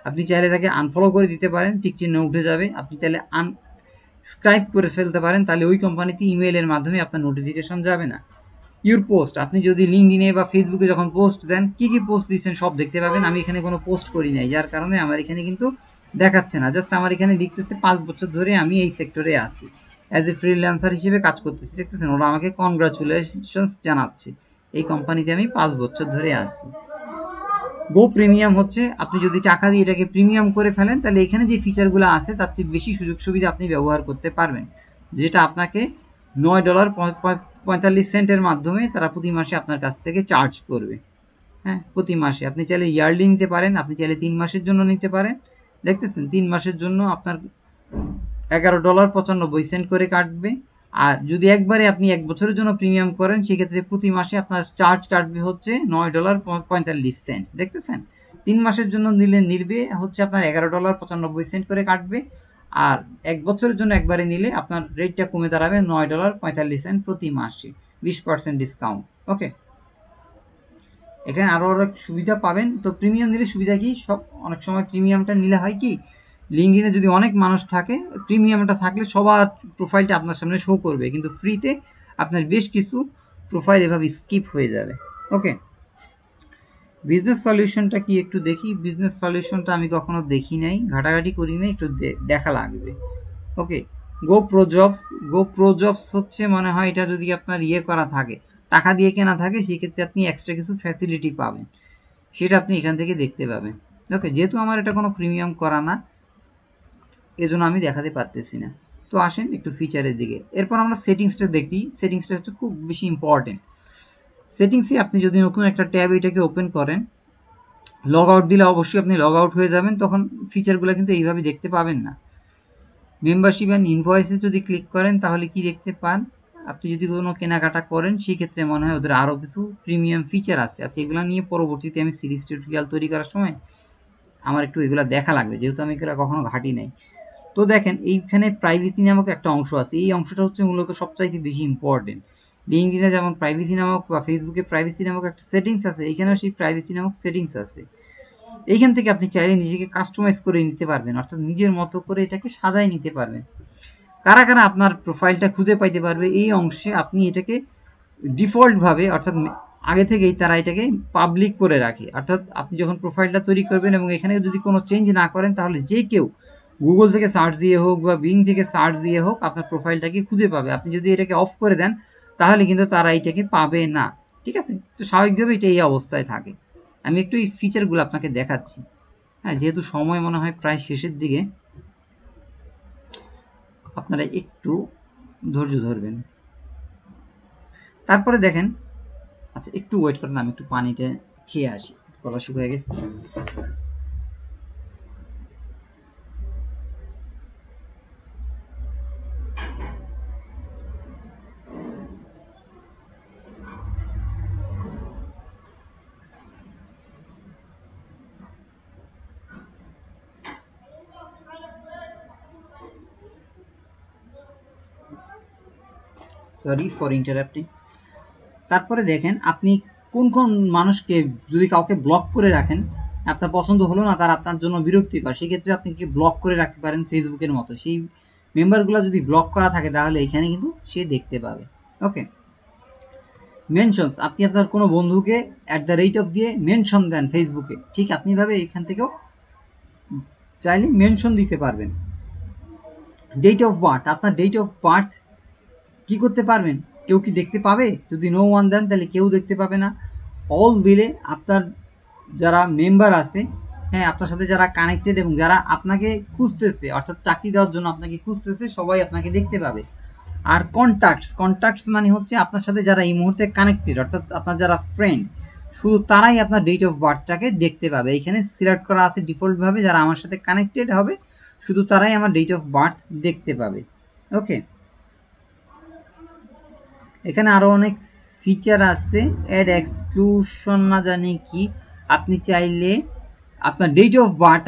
আপনি চাইলে তাকে আনফলো করে দিতে পারেন, টিক চিহ্ন উঠে যাবে। আপনি চাইলে আনস্ক্রাইব করে ফেলতে পারেন, তাহলে ওই কোম্পানিতে ইমেইলের মাধ্যমে আপনার নোটিফিকেশন যাবে না। ইউর পোস্ট, আপনি যদি লিঙ্কডইনে বা ফেসবুকে যখন পোস্ট দেন কি কি পোস্ট দিচ্ছেন সব দেখতে পাবেন। আমি এখানে কোনো পোস্ট করি নাই যার কারণে আমার এখানে কিন্তু দেখাচ্ছে না। জাস্ট আমার এখানে লিখতেছে 5 বছর ধরে আমি এই সেক্টরে আছি, অ্যাজ এ ফ্রিল্যান্সার হিসেবে কাজ করতেছি। দেখতেছেন ওরা আমাকে কনগ্রাচুলেশনস জানাচ্ছে, এই কোম্পানিতে আমি 5 বছর ধরে আছি। গো প্রিমিয়াম হচ্ছে আপনি যদি টাকা দিয়ে এটাকে প্রিমিয়াম করে ফেলেন তাহলে এখানে যে ফিচারগুলো আছে তার চেয়ে বেশি সুযোগ সুবিধা আপনি ব্যবহার করতে পারবেন, যেটা আপনাকে 45 সেন্টের মাধ্যমে তারা প্রতি মাসে আপনার কাছ থেকে চার্জ করবে। হ্যাঁ, প্রতি মাসে আপনি চাইলে ইয়ারলি নিতে পারেন, আপনি চাইলে 3 মাসের জন্য নিতে পারেন। দেখতেছেন 3 মাসের জন্য আপনার $11.95 করে কাটবে। আর যদি একবারে আপনি 1 বছরের জন্য প্রিমিয়াম করেন সেক্ষেত্রে প্রতি মাসে আপনার চার্জ কাটবে হচ্ছে $9.45। দেখতেছেন 3 মাসের জন্য নিবে হচ্ছে আপনার $11.95 করে কাটবে। আর 1 বছরের জন্য একবারে নিলে আপনার রেটটা কমে দাঁড়াবে $9.45 প্রতি মাসে, 20% ডিসকাউন্ট। ওকে, এখানে আরও অনেক সুবিধা পাবেন। তো প্রিমিয়াম নিলে সুবিধা কি, সব অনেক সময় প্রিমিয়ামটা নিলে হয় কি, লিঙ্কডিনে যদি অনেক মানুষ থাকে, প্রিমিয়ামটা থাকলে সবার প্রোফাইলটা আপনার সামনে শো করবে, কিন্তু ফ্রিতে আপনার বেশ কিছু প্রোফাইল এভাবে স্কিপ হয়ে যাবে। ওকে, বিজনেস সলিউশনটা কি একটু দেখি। বিজনেস সলিউশনটা আমি কখনো দেখি নাই, ঘাটাঘাটি করি নাই, একটু দেখা লাগবে। ওকে, গো প্রো জবস হচ্ছে মনে হয় এটা যদি আপনার ইয়ে করা থাকে, টাকা দিয়ে কেনা থাকে, সেক্ষেত্রে আপনি এক্সট্রা কিছু ফ্যাসিলিটি পাবেন, সেটা আপনি এখান থেকে দেখতে পাবেন। ওকে, যেহেতু আমার এটা কোনো প্রিমিয়াম করা না এজন্য আমি দেখাতে পারতেছি না। তো আসেন একটু ফিচারের দিকে। এরপর আমরা সেটিংসটা দেখি। সেটিংসটা হচ্ছে খুব বেশি ইম্পর্টেন্ট। সেটিংসে আপনি যদি নতুন একটা ট্যাব এটাকে ওপেন করেন, লগ আউট দিলে অবশ্যই আপনি লগ আউট হয়ে যাবেন, তখন ফিচারগুলো কিন্তু এইভাবে দেখতে পাবেন না। মেম্বারশিপ অ্যান্ড ইনভয়েসে যদি ক্লিক করেন তাহলে কি দেখতে পান, আপনি যদি কোনো কেনাকাটা করেন সেক্ষেত্রে মনে হয় ওদের আরও কিছু প্রিমিয়াম ফিচার আছে। আচ্ছা, এগুলো নিয়ে পরবর্তীতে আমি সিরিজ টিউটোরিয়াল তৈরি করার সময় আমার একটু এগুলো দেখা লাগবে, যেহেতু আমি এগুলো কখনো ঘাটি নাই। তো দেখেন এইখানে প্রাইভেসি নামক একটা অংশ আছে, এই অংশটা হচ্ছে মূলত সবচাইতে বেশি ইম্পর্টেন্ট। লিঙ্কডিনে যেমন প্রাইভেসি নামক বা ফেসবুকে প্রাইভেসি নামক একটা সেটিংস আছে, এইখানেও সেই প্রাইভেসি নামক সেটিংস আছে। এইখান থেকে আপনি চাইলে নিজেকে কাস্টমাইজ করে নিতে পারবেন, অর্থাৎ নিজের মতো করে এটাকে সাজায় নিতে পারবেন। কারা কারা আপনার প্রোফাইলটা খুঁজে পাইতে পারবে, এই অংশে আপনি এটাকে ডিফল্টভাবে, অর্থাৎ আগে থেকেই তারা এটাকে পাবলিক করে রাখে। অর্থাৎ আপনি যখন প্রোফাইলটা তৈরি করবেন এবং এখানে যদি কোনো চেঞ্জ না করেন তাহলে যে কেউ গুগল থেকে সার্চ দিয়ে হোক বা বিং থেকে সার্চ দিয়ে হোক আপনার প্রোফাইলটাকে খুঁজে পাবে। আপনি যদি এটাকে অফ করে দেন তাহলে কিন্তু তারা এটাকে পাবে না। ঠিক আছে, তো স্বাভাবিকভাবে এটা এই অবস্থায় থাকে। আমি একটু এই ফিচারগুলো আপনাকে দেখাচ্ছি। হ্যাঁ, যেহেতু সময় মনে হয় প্রায় শেষের দিকে, আপনারা একটু ধৈর্য ধরবেন। তারপরে দেখেন, আচ্ছা একটু ওয়েট করেন, আমি একটু পানিটা খেয়ে আসি, গলা শুকিয়ে গেছে। Sorry for interrupting. তারপরে দেখেন আপনি কোন কোন মানুষকে যদি কাউকে ব্লক করে রাখেন, আপনার পছন্দ হলো না, তার আপনার জন্য বিরক্তিকর, সেক্ষেত্রে আপনি কি ব্লক করে রাখতে পারেন ফেসবুকের মতো। সেই মেম্বারগুলো যদি ব্লক করা থাকে তাহলে এখানে কিন্তু সে দেখতে পাবে। ওকে, মেনশনস, আপনি আপনার কোনো বন্ধুকে @ দিয়ে মেনশন দেন ফেসবুকে, ঠিক আপনিভাবে এখান থেকেও চাইলে মেনশন দিতে পারবেন। ডেট অফ বার্থ, আপনার ডেট অফ বার্থ কি করতে পারবেন, কেউ কি দেখতে পাবে? যদি নো ওয়ান দেন তাহলে কেউ দেখতে পাবে না। অল দিলে আপনার যারা মেম্বার আছে, হ্যাঁ আপনার সাথে যারা কানেক্টেড এবং যারা আপনাকে খুঁজতেছে, অর্থাৎ চাকরি দেওয়ার জন্য আপনাকে খুঁজতেছে, সবাই আপনাকে দেখতে পাবে। আর কন্ট্যাক্টস মানে হচ্ছে আপনার সাথে যারা এই মুহূর্তে কানেক্টেড, অর্থাৎ আপনার যারা ফ্রেন্ড, শুধু তারাই আপনার ডেট অফ বার্থটাকে দেখতে পাবে। এইখানে সিলেক্ট করা আছে ডিফল্টভাবে, যারা আমার সাথে কানেক্টেড হবে শুধু তারাই আমার ডেট অফ বার্থ দেখতে পাবে। ওকে, এখানে আরও অনেক ফিচার আছে, অ্যাড এক্সক্লুশন না জানি কি। আপনি চাইলে আপনার ডেট অফ বার্থ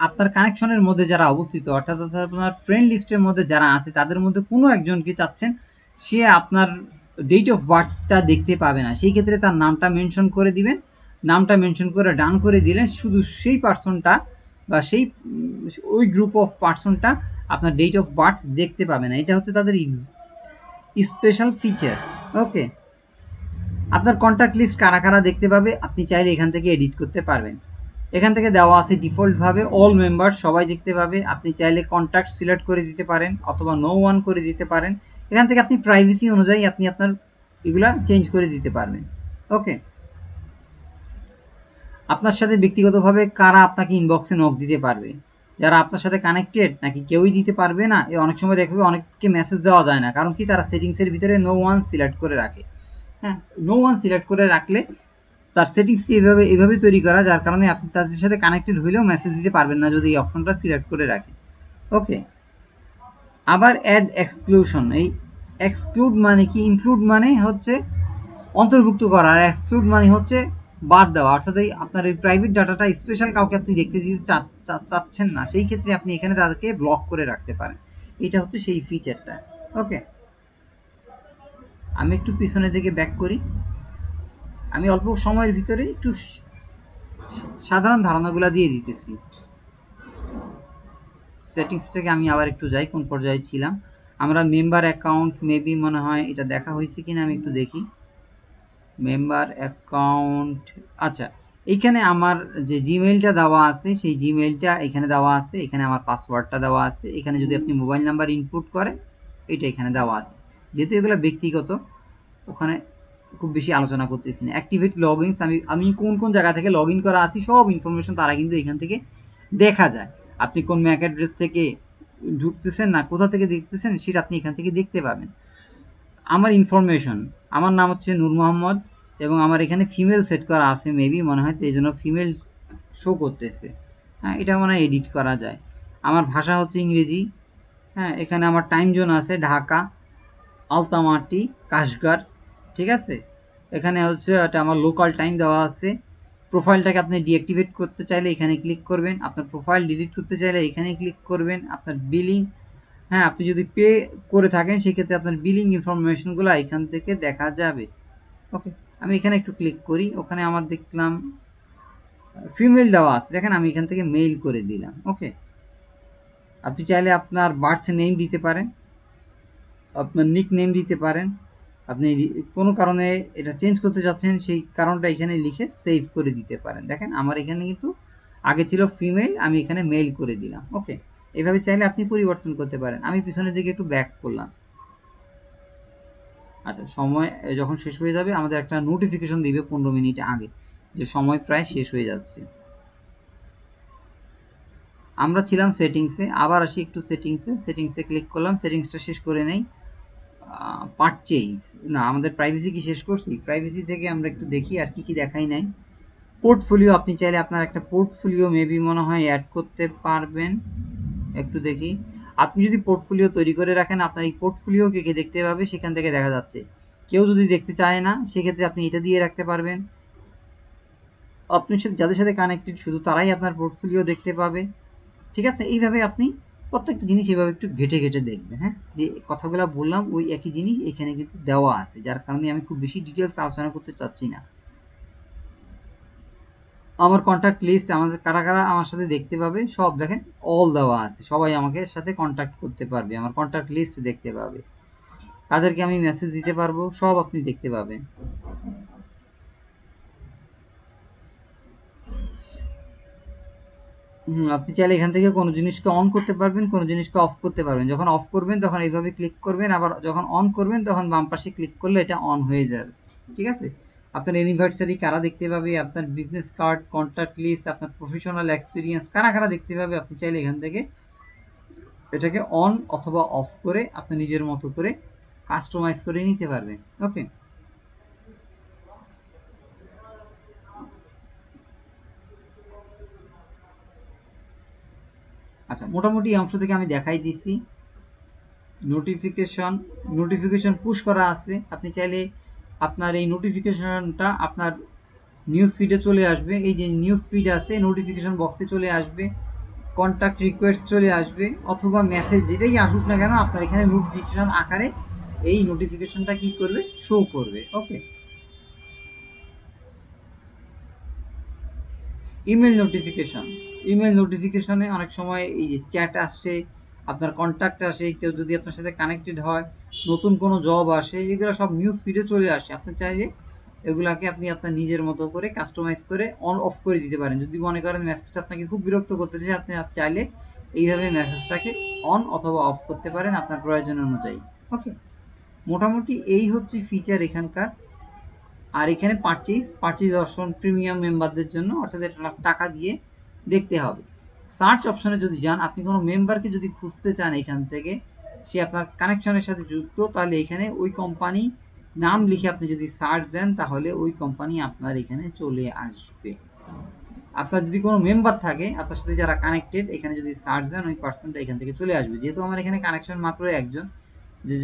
আপনার কানেকশনের মধ্যে যারা অবস্থিত, অর্থাৎ আপনার ফ্রেন্ড লিস্টের মধ্যে যারা আছে তাদের মধ্যে কোনো একজনকে চাচ্ছেন সে আপনার ডেট অফ বার্থটা দেখতে পাবে না, সেই ক্ষেত্রে তার নামটা মেনশন করে দিবেন। নামটা মেনশন করে ডান করে দিলে শুধু সেই পার্সনটা বা ওই গ্রুপ অফ পার্সনটা আপনার ডেট অফ বার্থ দেখতে পাবে না। এটা হচ্ছে তাদের স্পেশাল ফিচার। ওকে, আপনার কন্ট্যাক্ট লিস্ট কারা কারা দেখতে পাবে আপনি চাইলে এখান থেকে এডিট করতে পারবেন। এখান থেকে দেওয়া আছে ডিফল্টভাবে অল মেম্বার সবাই দেখতে পাবে, আপনি চাইলে কন্ট্যাক্ট সিলেক্ট করে দিতে পারেন অথবা নো ওয়ান করে দিতে পারেন। এখান থেকে আপনি প্রাইভেসি অনুযায়ী আপনি আপনার এগুলা চেঞ্জ করে দিতে পারবেন। ওকে, আপনার সাথে ব্যক্তিগতভাবে কারা আপনাকে ইনবক্সে নক দিতে পারবে, যারা আপনার সাথে কানেক্টেড নাকি কেউই দিতে পারবে না, অনেক সময় দেখবে অনেককে মেসেজ দেওয়া যায় না, কারণ কি তারা সেটিংসের ভিতরে নো ওয়ান সিলেক্ট করে রাখে। হ্যাঁ, নো ওয়ান সিলেক্ট করে রাখলে তার সেটিংসটি এভাবে তৈরি করা, যার কারণে আপনি তাদের সাথে কানেক্টেড হইলেও মেসেজ দিতে পারবেন না যদি এই অপশনটা সিলেক্ট করে রাখেন। ওকে, আবার অ্যাড এক্সক্লুশন, এই এক্সক্লুড মানে কি, ইনক্লুড মানে হচ্ছে অন্তর্ভুক্ত করা, আর এক্সক্লুড মানে হচ্ছে বাদ দেওয়া, অর্থাৎ এই আপনার এই প্রাইভেট ডাটাটা স্পেশাল কাউকে আপনি দেখতে দিতে চাচ্ছেন না, সেই ক্ষেত্রে আপনি এখানে তাদেরকে ব্লক করে রাখতে পারেন। এটা হচ্ছে সেই ফিচারটা। ওকে, আমি একটু পিছনের দিকে ব্যাক করি। আমি অল্প সময়ের ভিতরে একটু সাধারণ ধারণাগুলো দিয়ে দিতেছি। সেটিংসটাকে আমি আবার একটু যাই, কোন পর্যায়ে ছিলাম আমরা। মেম্বার অ্যাকাউন্ট মেবি মনে হয় এটা দেখা হয়েছে কিনা আমি একটু দেখি। মেম্বার অ্যাকাউন্ট, আচ্ছা, এইখানে আমার যে জিমেইলটা দেওয়া আছে সেই জিমেইলটা এখানে দেওয়া আছে, এখানে আমার পাসওয়ার্ডটা দেওয়া আছে, এখানে যদি আপনি মোবাইল নাম্বার ইনপুট করেন এটা এখানে দেওয়া আছে। যেহেতু এগুলো ব্যক্তিগত, ওখানে খুব বেশি আলোচনা করতেছি না। অ্যাক্টিভেট লগ ইনস, আমি কোন কোন জায়গা থেকে লগ ইন করা আছি সব ইনফরমেশন তারা কিন্তু এখান থেকে দেখা যায়। আপনি কোন ম্যাক অ্যাড্রেস থেকে ঢুকতেছেন না কোথা থেকে দেখতেছেন সেটা আপনি এখান থেকে দেখতে পাবেন। আমার ইনফরমেশন, আমার নাম হচ্ছে নূর মোহাম্মদ এবং আমার এখানে ফিমেল সেট করা আছে মেবি মনে হয়, তো এই জন্য ফিমেল শো করতেছে। হ্যাঁ, এটা মনে হয় এডিট করা যায়। আমার ভাষা হচ্ছে ইংরেজি। হ্যাঁ, এখানে আমার টাইম জোন আছে ঢাকা, আলতামাটি, কাশগার, ঠিক আছে। এখানে হচ্ছে এটা আমার লোকাল টাইম দেওয়া আছে। প্রোফাইলটাকে আপনি ডিঅ্যাক্টিভেট করতে চাইলে এখানে ক্লিক করবেন, আপনার প্রোফাইল ডিলিট করতে চাইলে এখানে ক্লিক করবেন। আপনার বিলিং, হ্যাঁ, আপনি যদি পে করে থাকেন সেক্ষেত্রে আপনার বিলিং ইনফরমেশনগুলো এখান থেকে দেখা যাবে। ওকে, আমি এখানে একটু ক্লিক করি, ওখানে আমার দেখলাম ফিমেল দেওয়া আছে, দেখেন আমি এখান থেকে মেইল করে দিলাম। ওকে, আপনি চাইলে আপনার বার্থ নেম দিতে পারেন, আপনার নিক নেম দিতে পারেন, আপনি কোনো কারণে এটা চেঞ্জ করতে চাচ্ছেন সেই কারণটা এখানে লিখে সেভ করে দিতে পারেন। দেখেন আমার এখানে কিন্তু আগে ছিল ফিমেল, আমি এখানে মেল করে দিলাম। ওকে, এভাবে চাইলে আপনি পরিবর্তন করতে পারেন। আমি পিছনের দিকে একটু ব্যাক করলাম। আচ্ছা, সময় যখন শেষ হয়ে যাবে আমাদের একটা নোটিফিকেশন দিবে 15 মিনিট আগে যে সময় প্রায় শেষ হয়ে যাচ্ছে। আমরা ছিলাম সেটিংসে, আবার আসি একটু সেটিংসে ক্লিক করলাম, সেটিংসটা শেষ করে নেই। পারচেজ না, আমাদের প্রাইভেসি কি শেষ করছি? প্রাইভেসি থেকে আমরা একটু দেখি আর কি কি দেখাই নাই। পোর্টফোলিও, আপনি চাইলে আপনার একটা পোর্টফোলিও মেবি মনে হয় অ্যাড করতে পারবেন। একটু দেখি, আপনি যদি পোর্টফোলিও তৈরি করে রাখেন আপনার এই পোর্টফোলিও কে কে দেখতে পাবে সেখান থেকে দেখা যাচ্ছে। কেউ যদি দেখতে চায় না সেক্ষেত্রে আপনি এটা দিয়ে রাখতে পারবেন। আপনার সাথে যাদের সাথে কানেক্টেড শুধু তারাই আপনার পোর্টফোলিও দেখতে পাবে। ঠিক আছে, এইভাবে আপনি প্রত্যেকটা জিনিস এইভাবে একটু ঘেটে ঘেটে দেখবেন। হ্যাঁ, যে কথাগুলো বললাম ওই একই জিনিস এখানে কিন্তু দেওয়া আছে, যার কারণে আমি খুব বেশি ডিটেলস আলোচনা করতে চাচ্ছি না। আমার কন্ট্যাক্ট লিস্ট, আমাদের কারা কারা আমার সাথে দেখতে পাবে সব দেখেন অল দেওয়া আছে, সবাই আমাকে সাথে কন্ট্যাক্ট করতে পারবে, আমার কন্ট্যাক্ট লিস্ট দেখতে পাবে, তাদেরকে আমি মেসেজ দিতে পারবো, সব আপনি দেখতে পাবেন। আপনি চাইলে এখান থেকে কোনো জিনিসকে অন করতে পারবেন, কোনো জিনিসকে অফ করতে পারবেন। যখন অফ করবেন তখন এইভাবে ক্লিক করবেন, আবার যখন অন করবেন তখন বাম পাশে ক্লিক করলে এটা অন হয়ে যাবে। ঠিক আছে, আপনার অ্যানিভার্সারি কারা দেখতে পাবে, আপনার বিজনেস কার্ড, কন্ট্যাক্ট লিস্ট, আপনার প্রফেশনাল এক্সপিরিয়েন্স কারা কারা দেখতে পাবে, আপনি চাইলে এখান থেকে এটাকে অন অথবা অফ করে আপনি নিজের মতো করে কাস্টমাইজ করে নিতে পারবেন। ওকে, আচ্ছা, মোটামুটি এই অংশ থেকে আমি দেখাই দিছি। নোটিফিকেশন পুশ করা আছে, আপনি চাইলে আপনার এই নোটিফিকেশনটা আপনার নিউজ ফিডে চলে আসবে, এই যে নিউজ ফিড আছে নোটিফিকেশন বক্সে চলে আসবে, কন্ট্যাক্ট রিকোয়েস্ট চলে আসবে, অথবা মেসেজ যেটাই আসুক না কেন আপনার এখানে নোটিফিকেশন আকারে এই নোটিফিকেশনটা কি করবে, শো করবে। ওকে, ইমেল নোটিফিকেশনে অনেক সময় এই যে চ্যাট আসে, আপনার কন্ট্যাক্ট আসে, কেউ যদি আপনার সাথে কানেক্টেড হয়, নতুন কোনো জব আসে, এগুলো সব নিউজ ফিডে চলে আসে। আপনি চাইলে এগুলাকে আপনি আপনার নিজের মতো করে কাস্টমাইজ করে অন অফ করে দিতে পারেন। যদি মনে করেন মেসেজটা আপনাকে খুব বিরক্ত করতেছে, আপনি চাইলে এইভাবে মেসেজটাকে অন অথবা অফ করতে পারেন আপনার প্রয়োজন অনুযায়ী। ওকে, মোটামুটি এই হচ্ছে ফিচার এখানকার। আর এখানে পারচেজ অপশন প্রিমিয়াম মেম্বারদের জন্য, অর্থাৎ এটা টাকা দিয়ে দেখতে হবে। সার্চ অপশনে যদি যান, আপনি কোনো মেম্বারকে যদি খুঁজতে চান এখান থেকে, সে আপনার কানেকশনের সাথে যুক্ত, তাহলে এখানে ওই কোম্পানি নাম লিখে আপনি যদি সার্চ দেন তাহলে ওই কোম্পানি আপনার এখানে চলে আসবে। আপনার যদি কোনো মেম্বার থাকে আপনার সাথে যারা কানেক্টেড, এখানে যদি সার্চ দেন ওই পার্সনটা এখান থেকে চলে আসবে। যেহেতু আমার এখানে কানেকশন মাত্র একজন,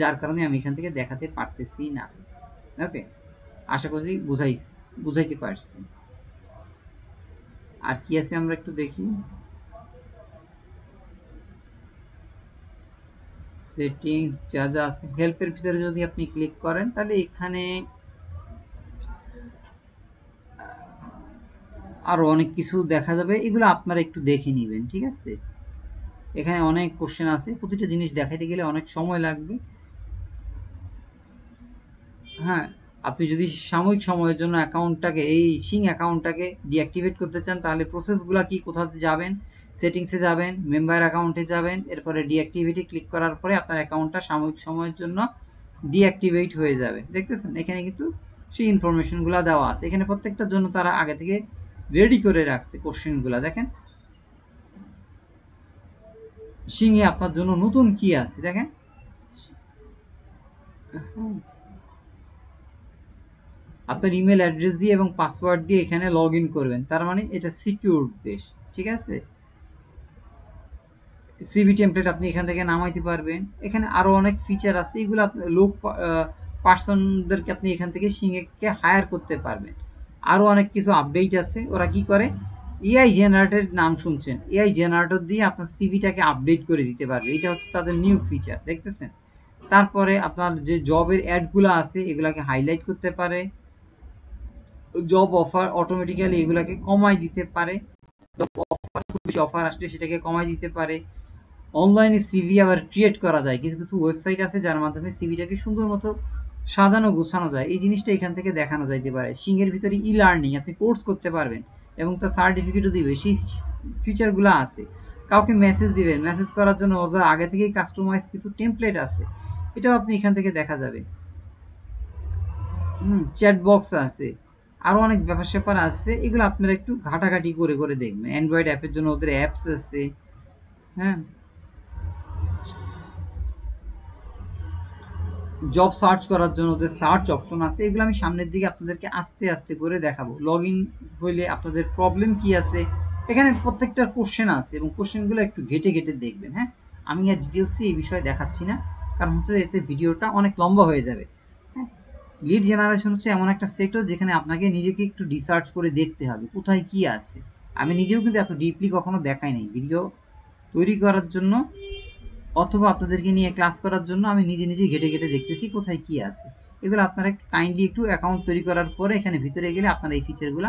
যার কারণে আমি এখান থেকে দেখাতে পারতেছি না। ওকে, আশা করি বুঝাইতে পারছি। আর কি আছে আমরা একটু দেখি। সেটিংস যা যা আছে, হেল্পের ভিতরে যদি আপনি ক্লিক করেন তাহলে এখানে আরো অনেক কিছু দেখা যাবে, এগুলো আপনারা একটু দেখে নেবেন, ঠিক আছে। এখানে অনেক কোশ্চেন আছে, প্রতিটা জিনিস দেখাইতে গেলে অনেক সময় লাগবে। হ্যাঁ, আপনি যদি সাময়িক সময়ের জন্য অ্যাকাউন্টটাকে, এই শিং অ্যাকাউন্টটাকে ডিঅ্যাক্টিভেট করতে চান, তাহলে প্রসেসগুলো কি, কোথাতে যাবেন, সেটিংসে যাবেন, মেম্বার অ্যাকাউন্টে যাবেন, এরপরে ডিঅ্যাক্টিভিটি ক্লিক করার পরে আপনার অ্যাকাউন্টটা সাময়িক সময়ের জন্য ডিঅ্যাক্টিভেট হয়ে যাবে। দেখতেছেন এখানে কিন্তু সেই ইনফরমেশনগুলো দেওয়া আছে, এখানে প্রত্যেকটার জন্য তারা আগে থেকে রেডি করে রাখছে কোশ্চেনগুলো। দেখেন শিংয়ে আপনার জন্য নতুন কি আছে দেখেন। আপনার ইমেল অ্যাড্রেস দিয়ে এবং পাসওয়ার্ড দিয়ে এখানে লগ ইন করবেন, তার মানে এটা সিকিউর বেশ, ঠিক আছে। সিভি টেমপ্লেট আপনি এখান থেকে নামাইতে পারবেন। এখানে আরও অনেক ফিচার আছে, এগুলো লোক পার্সনদেরকে আপনি এখান থেকে সিংকে হায়ার করতে পারবেন। আরও অনেক কিছু আপডেট আছে। ওরা কি করে, এআই জেনারেটর নাম শুনছেন, এআই জেনারেটর দিয়ে আপনার সিভিটাকে আপডেট করে দিতে পারবে, এটা হচ্ছে তাদের নিউ ফিচার, দেখতেছেন। তারপরে আপনার যে জবের অ্যাডগুলো আছে এগুলাকে হাইলাইট করতে পারে, জব অফার অটোমেটিক্যালি এগুলাকে কমাই দিতে পারে, খুব বেশি অফার আসলে সেটাকে কমাই দিতে পারে। অনলাইনে সিভি আবার ক্রিয়েট করা যায়, কিছু কিছু ওয়েবসাইট আছে যার মাধ্যমে সিভিটাকে সুন্দর মতো সাজানো গোছানো যায়, এই জিনিসটা এখান থেকে দেখানো যাইতে পারে। সিংয়ের ভিতরে ই লার্নিং, আপনি কোর্স করতে পারবেন এবং তার সার্টিফিকেটও দিবে, সেই ফিচারগুলো আছে। কাউকে মেসেজ দিবেন, মেসেজ করার জন্য ওদের আগে থেকেই কাস্টমাইজ কিছু টেমপ্লেট আছে, এটাও আপনি এখান থেকে দেখা যাবে। চ্যাট বক্স আছে, আরও অনেক ব্যাপার স্যাপার আছে, এগুলো আপনারা একটু ঘাটাঘাটি করে করে দেখবেন। অ্যান্ড্রয়েড অ্যাপের জন্য ওদের অ্যাপস আছে। হ্যাঁ, জব সার্চ করার জন্য ওদের সার্চ অপশন আছে, এগুলো আমি সামনের দিকে আপনাদেরকে আস্তে আস্তে করে দেখাবো। লগ ইন হইলে আপনাদের প্রবলেম কি আছে, এখানে প্রত্যেকটা কোশ্চেন আছে এবং কোশ্চেনগুলো একটু ঘেটে ঘেটে দেখবেন। হ্যাঁ, আমি আর ডিটেলসে এই বিষয়ে দেখাচ্ছি না, কারণ হচ্ছে এতে ভিডিওটা অনেক লম্বা হয়ে যাবে। হ্যাঁ, লিড জেনারেশন হচ্ছে এমন একটা সেক্টর যেখানে আপনাকে নিজেকে একটু রিসার্চ করে দেখতে হবে কোথায় কি আছে। আমি নিজেও কিন্তু এত ডিপলি কখনো দেখাই নাই, ভিডিও তৈরি করার জন্য অথবা আপনাদেরকে নিয়ে ক্লাস করার জন্য আমি নিজে নিজে ঘেটে ঘেটে দেখতেছি কোথায় কি আছে। এগুলো আপনারা কাইন্ডলি একটু অ্যাকাউন্ট তৈরি করার পরে এখানে ভিতরে গেলে আপনারা এই ফিচারগুলো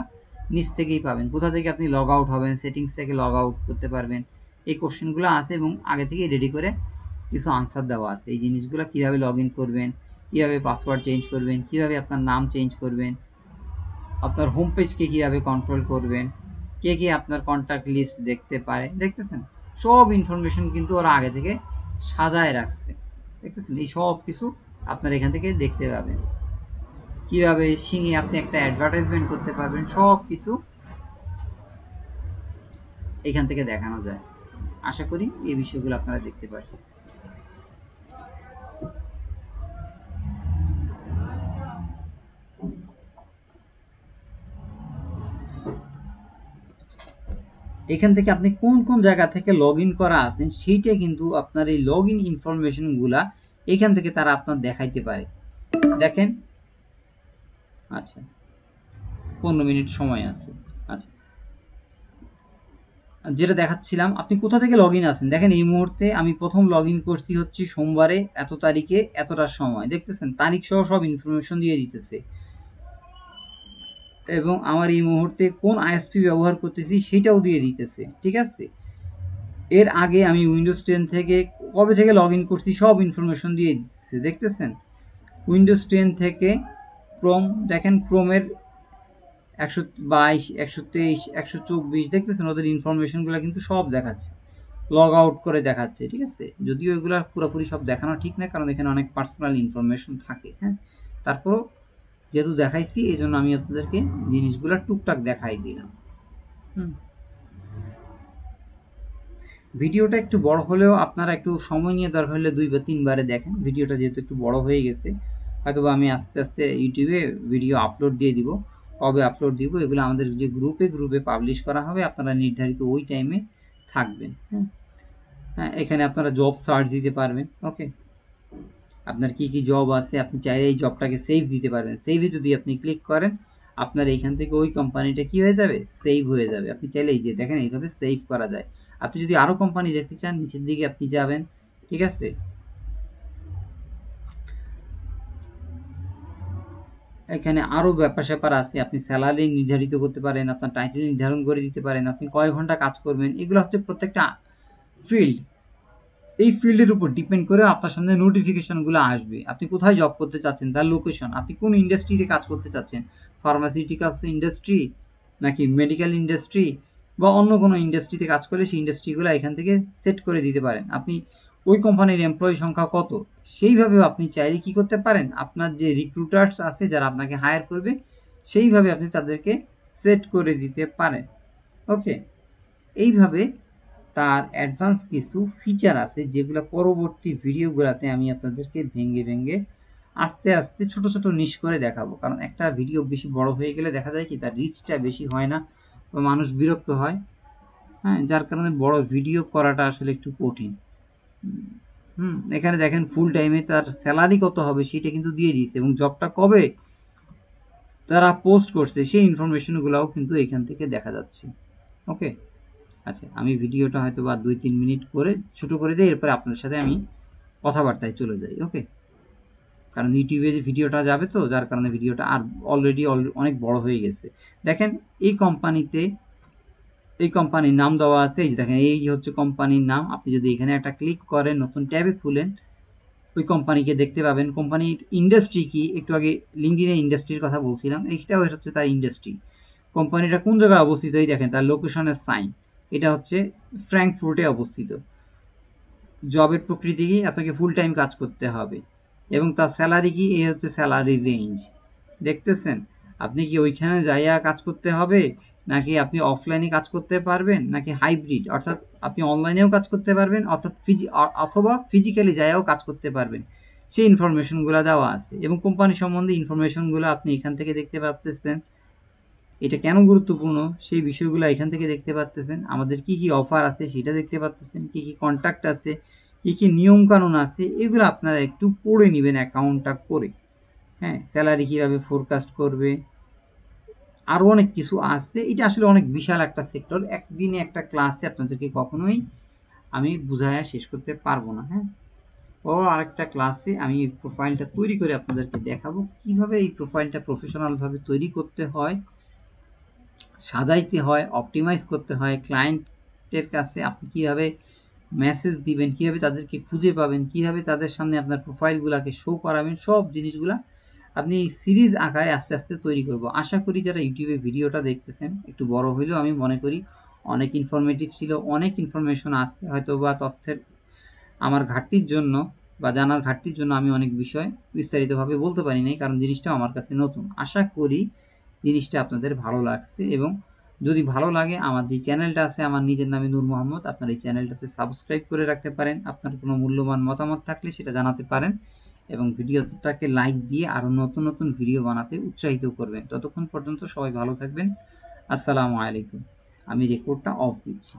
নিচ থেকেই পাবেন, কোথা থেকে আপনি লগ আউট হবেন, সেটিংস থেকে লগ আউট করতে পারবেন, এই কোশ্চেনগুলো আছে এবং আগে থেকে রেডি করে কিছু আনসার দেওয়া আছে। এই জিনিসগুলো কীভাবে লগ ইন করবেন, কীভাবে পাসওয়ার্ড চেঞ্জ করবেন, কীভাবে আপনার নাম চেঞ্জ করবেন, আপনার হোম পেজকে কীভাবে কন্ট্রোল করবেন, কে কে আপনার কন্ট্যাক্ট লিস্ট দেখতে পারে, দেখতেছেন সব ইনফরমেশন কিন্তু ওরা আগে থেকে সাজায় রাখছে। দেখতেছেন এই সব কিছু আপনার এখান থেকে দেখতে পাবেন, কিভাবে শিঙে আপনি একটা অ্যাডভার্টাইজমেন্ট করতে পারবেন, সব কিছু এখান থেকে দেখানো যায়। আশা করি এই বিষয়গুলো আপনারা দেখতে পাচ্ছেন। এখান থেকে আপনি কোন কোন জায়গা থেকে লগ ইন করা আছেন সেইটা কিন্তু আপনার এই লগ ইন ইনফরমেশনগুলা এখান থেকে তারা আপনার দেখাইতে পারে। দেখেন, আচ্ছা 15 মিনিট সময় আছে। আচ্ছা, যেটা দেখাচ্ছিলাম, আপনি কোথা থেকে লগ ইন আছেন দেখেন। এই মুহূর্তে আমি প্রথম লগ ইন করছি হচ্ছে সোমবারে এত তারিখে এতটার সময়, দেখতেছেন তারিখ সহ সব ইনফরমেশন দিয়ে দিতেছে এবং আমার এই মুহূর্তে কোন আইএসপি ব্যবহার করতেছি সেটাও দিয়ে দিতেছে, ঠিক আছে। এর আগে আমি উইন্ডোজ 10 থেকে কবে থেকে লগ ইন করছি সব ইনফরমেশন দিয়ে দিচ্ছে, দেখতেছেন। উইন্ডোজ 10 থেকে ক্রোম, দেখেন ক্রোমের 122, 123, 124, দেখতেছেন ওদের ইনফরমেশনগুলো কিন্তু সব দেখাচ্ছে, লগ আউট করে দেখাচ্ছে, ঠিক আছে। যদিও এগুলো পুরোপুরি সব দেখানো ঠিক না, কারণ এখানে অনেক পার্সোনাল ইনফরমেশন থাকে। হ্যাঁ, তারপরও যেহেতু দেখাইছি এই জন্য আমি আপনাদেরকে জিনিসগুলো টুকটাক দেখাই দিলাম। হুম, ভিডিওটা একটু বড় হলেও আপনারা একটু সময় নিয়ে দরকার হলে 2 বা 3 বারে দেখেন। ভিডিওটা যেহেতু একটু বড় হয়ে গেছে, হয়তোবা আমি আস্তে আস্তে ইউটিউবে ভিডিও আপলোড দিয়ে দিব। কবে আপলোড দিব এগুলো আমাদের যে গ্রুপে পাবলিশ করা হবে, আপনারা নির্ধারিত ওই টাইমে থাকবেন। হ্যাঁ, হ্যাঁ, এখানে আপনারা জব সার্চ দিতে পারবেন। ওকে, আপনার কি কি জব আছে আপনি চাইলে এই জবটাকে সেভ দিতে পারবেন। সেভে যদি আপনি ক্লিক করেন, আপনার এইখান থেকে ওই কোম্পানিটা কি হয়ে যাবে, সেভ হয়ে যাবে। আপনি চাইলে এই যে দেখেন এইভাবে সেভ করা যায়। আপনি যদি আরও কোম্পানি দেখতে চান নিচের দিকে আপনি যাবেন, ঠিক আছে। এখানে আরও ব্যাপার স্যাপার আছে, আপনি স্যালারি নির্ধারিত করতে পারেন, আপনার টাইটেল নির্ধারণ করে দিতে পারেন, আপনি কয় ঘন্টা কাজ করবেন। এগুলো হচ্ছে প্রত্যেকটা ফিল্ড, এই ফিল্ডের উপর ডিপেন্ড করে আপনার সামনে নোটিফিকেশনগুলো আসবে। আপনি কোথায় জব করতে চাচ্ছেন, তার লোকেশন, আপনি কোন ইন্ডাস্ট্রিতে কাজ করতে চাচ্ছেন, ফার্মাসিউটিক্যালস ইন্ডাস্ট্রি নাকি মেডিকেল ইন্ডাস্ট্রি বা অন্য কোনো ইন্ডাস্ট্রিতে কাজ করলে সেই ইন্ডাস্ট্রিগুলো এখান থেকে সেট করে দিতে পারেন। আপনি ওই কোম্পানির এমপ্লয়ি সংখ্যা কত, সেইভাবেও আপনি চাইলে কী করতে পারেন, আপনার যে রিক্রুটার্স আছে যারা আপনাকে হায়ার করবে সেইভাবে আপনি তাদেরকে সেট করে দিতে পারেন। ওকে, এইভাবে তার অ্যাডভান্স কিছু ফিচার আছে যেগুলো পরবর্তী ভিডিওগুলোতে আমি আপনাদেরকে ভেঙে আস্তে আস্তে ছোট ছোট নিশ করে দেখাবো। কারণ একটা ভিডিও বেশি বড় হয়ে গেলে দেখা যায় কি তার রিচটা বেশি হয় না বা মানুষ বিরক্ত হয়। হ্যাঁ, যার কারণে বড় ভিডিও করাটা আসলে একটু কঠিন। এখানে দেখেন ফুল টাইমে তার স্যালারি কত হবে সেটা কিন্তু দিয়ে দিয়েছে এবং জবটা কবে তারা পোস্ট করছে সেই ইনফরমেশনগুলোও কিন্তু এখান থেকে দেখা যাচ্ছে। ওকে, আচ্ছা, আমি ভিডিওটা হয়তো বা 2-3 মিনিট করে ছোটো করে দিই, এরপরে আপনাদের সাথে আমি কথাবার্তায় চলে যাই। ওকে, কারণ ইউটিউবে যে ভিডিওটা যাবে তো যার কারণে ভিডিওটা আর অলরেডি অনেক বড় হয়ে গেছে। দেখেন এই কোম্পানির নাম দেওয়া আছে, এই যে দেখেন এই হচ্ছে কোম্পানির নাম। আপনি যদি এখানে একটা ক্লিক করেন, নতুন ট্যাবে খুলেন, ওই কোম্পানিকে দেখতে পাবেন। কোম্পানির ইন্ডাস্ট্রি কি, একটু আগে লিঙ্কডিনে ইন্ডাস্ট্রির কথা বলছিলাম, এইটাও হচ্ছে তার ইন্ডাস্ট্রি। কোম্পানিটা কোন জায়গায় অবস্থিত এই দেখেন তার লোকেশনের সাইন, এটা হচ্ছে ফ্র্যাঙ্কফুর্টে অবস্থিত। জবের প্রকৃতি কি, আপনাকে ফুল টাইম কাজ করতে হবে এবং তার স্যালারি কি, এই হচ্ছে স্যালারি রেঞ্জ। দেখতেছেন, আপনি কি ওইখানে যাইয়া কাজ করতে হবে নাকি আপনি অফলাইনে কাজ করতে পারবেন নাকি হাইব্রিড, অর্থাৎ আপনি অনলাইনেও কাজ করতে পারবেন অর্থাৎ অথবা ফিজিক্যালি যাইয়াও কাজ করতে পারবেন, সেই ইনফরমেশনগুলো দেওয়া আছে এবং কোম্পানি সম্বন্ধে ইনফরমেশনগুলো আপনি এখান থেকে দেখতে পাচ্ছেন। এটা কেন গুরুত্বপূর্ণ সেই বিষয়গুলো এখান থেকে দেখতে পাচ্ছেন। আমাদের কি কি অফার আছে সেটা দেখতে পাচ্ছেন, কি কি কন্ট্যাক্ট আছে, কি কি নিয়মকানুন আছে, এগুলো আপনারা একটু পড়ে নেবেন অ্যাকাউন্টটা করে। হ্যাঁ, স্যালারি কীভাবে ফোরকাস্ট করবে, আরও অনেক কিছু আছে। এটা আসলে অনেক বিশাল একটা সেক্টর, একদিনে একটা ক্লাসে আপনাদেরকে কখনোই আমি বুঝাইয়া শেষ করতে পারবো না। হ্যাঁ, ও আরেকটা ক্লাসে আমি এই প্রোফাইলটা তৈরি করে আপনাদেরকে দেখাবো কিভাবে এই প্রোফাইলটা প্রফেশনালভাবে তৈরি করতে হয়, সাজাইতে হয়, অপটিমাইজ করতে হয়। ক্লায়েন্টের কাছে আপনি কীভাবে মেসেজ দিবেন, কীভাবে তাদেরকে খুঁজে পাবেন, কীভাবে তাদের সামনে আপনার প্রোফাইলগুলোকে শো করাবেন, সব জিনিসগুলা আপনি সিরিজ আকারে আস্তে আস্তে তৈরি করব। আশা করি যারা ইউটিউবে ভিডিওটা দেখতেছেন, একটু বড় হইলেও আমি মনে করি অনেক ইনফরমেটিভ ছিল, অনেক ইনফরমেশন আছে, হয়তো বা তথ্যের আমার ঘাটতির জন্য বা জানার ঘাটতির জন্য আমি অনেক বিষয় বিস্তারিতভাবে বলতে পারি নাই, কারণ জিনিসটা আমার কাছে নতুন। আশা করি জিনিসটা আপনাদের ভালো লাগছে এবং যদি ভালো লাগে আমার যে চ্যানেলটা আছে আমার নিজের নামে নূর মোহাম্মদ, আপনার এই চ্যানেলটাতে সাবস্ক্রাইব করে রাখতে পারেন। আপনার কোনো মূল্যবান মতামত থাকলে সেটা জানাতে পারেন এবং ভিডিওটাকে লাইক দিয়ে আরও নতুন নতুন ভিডিও বানাতে উৎসাহিত করবেন। ততক্ষণ পর্যন্ত সবাই ভালো থাকবেন। আসসালামু আলাইকুম। আমি রেকর্ডটা অফ দিচ্ছি।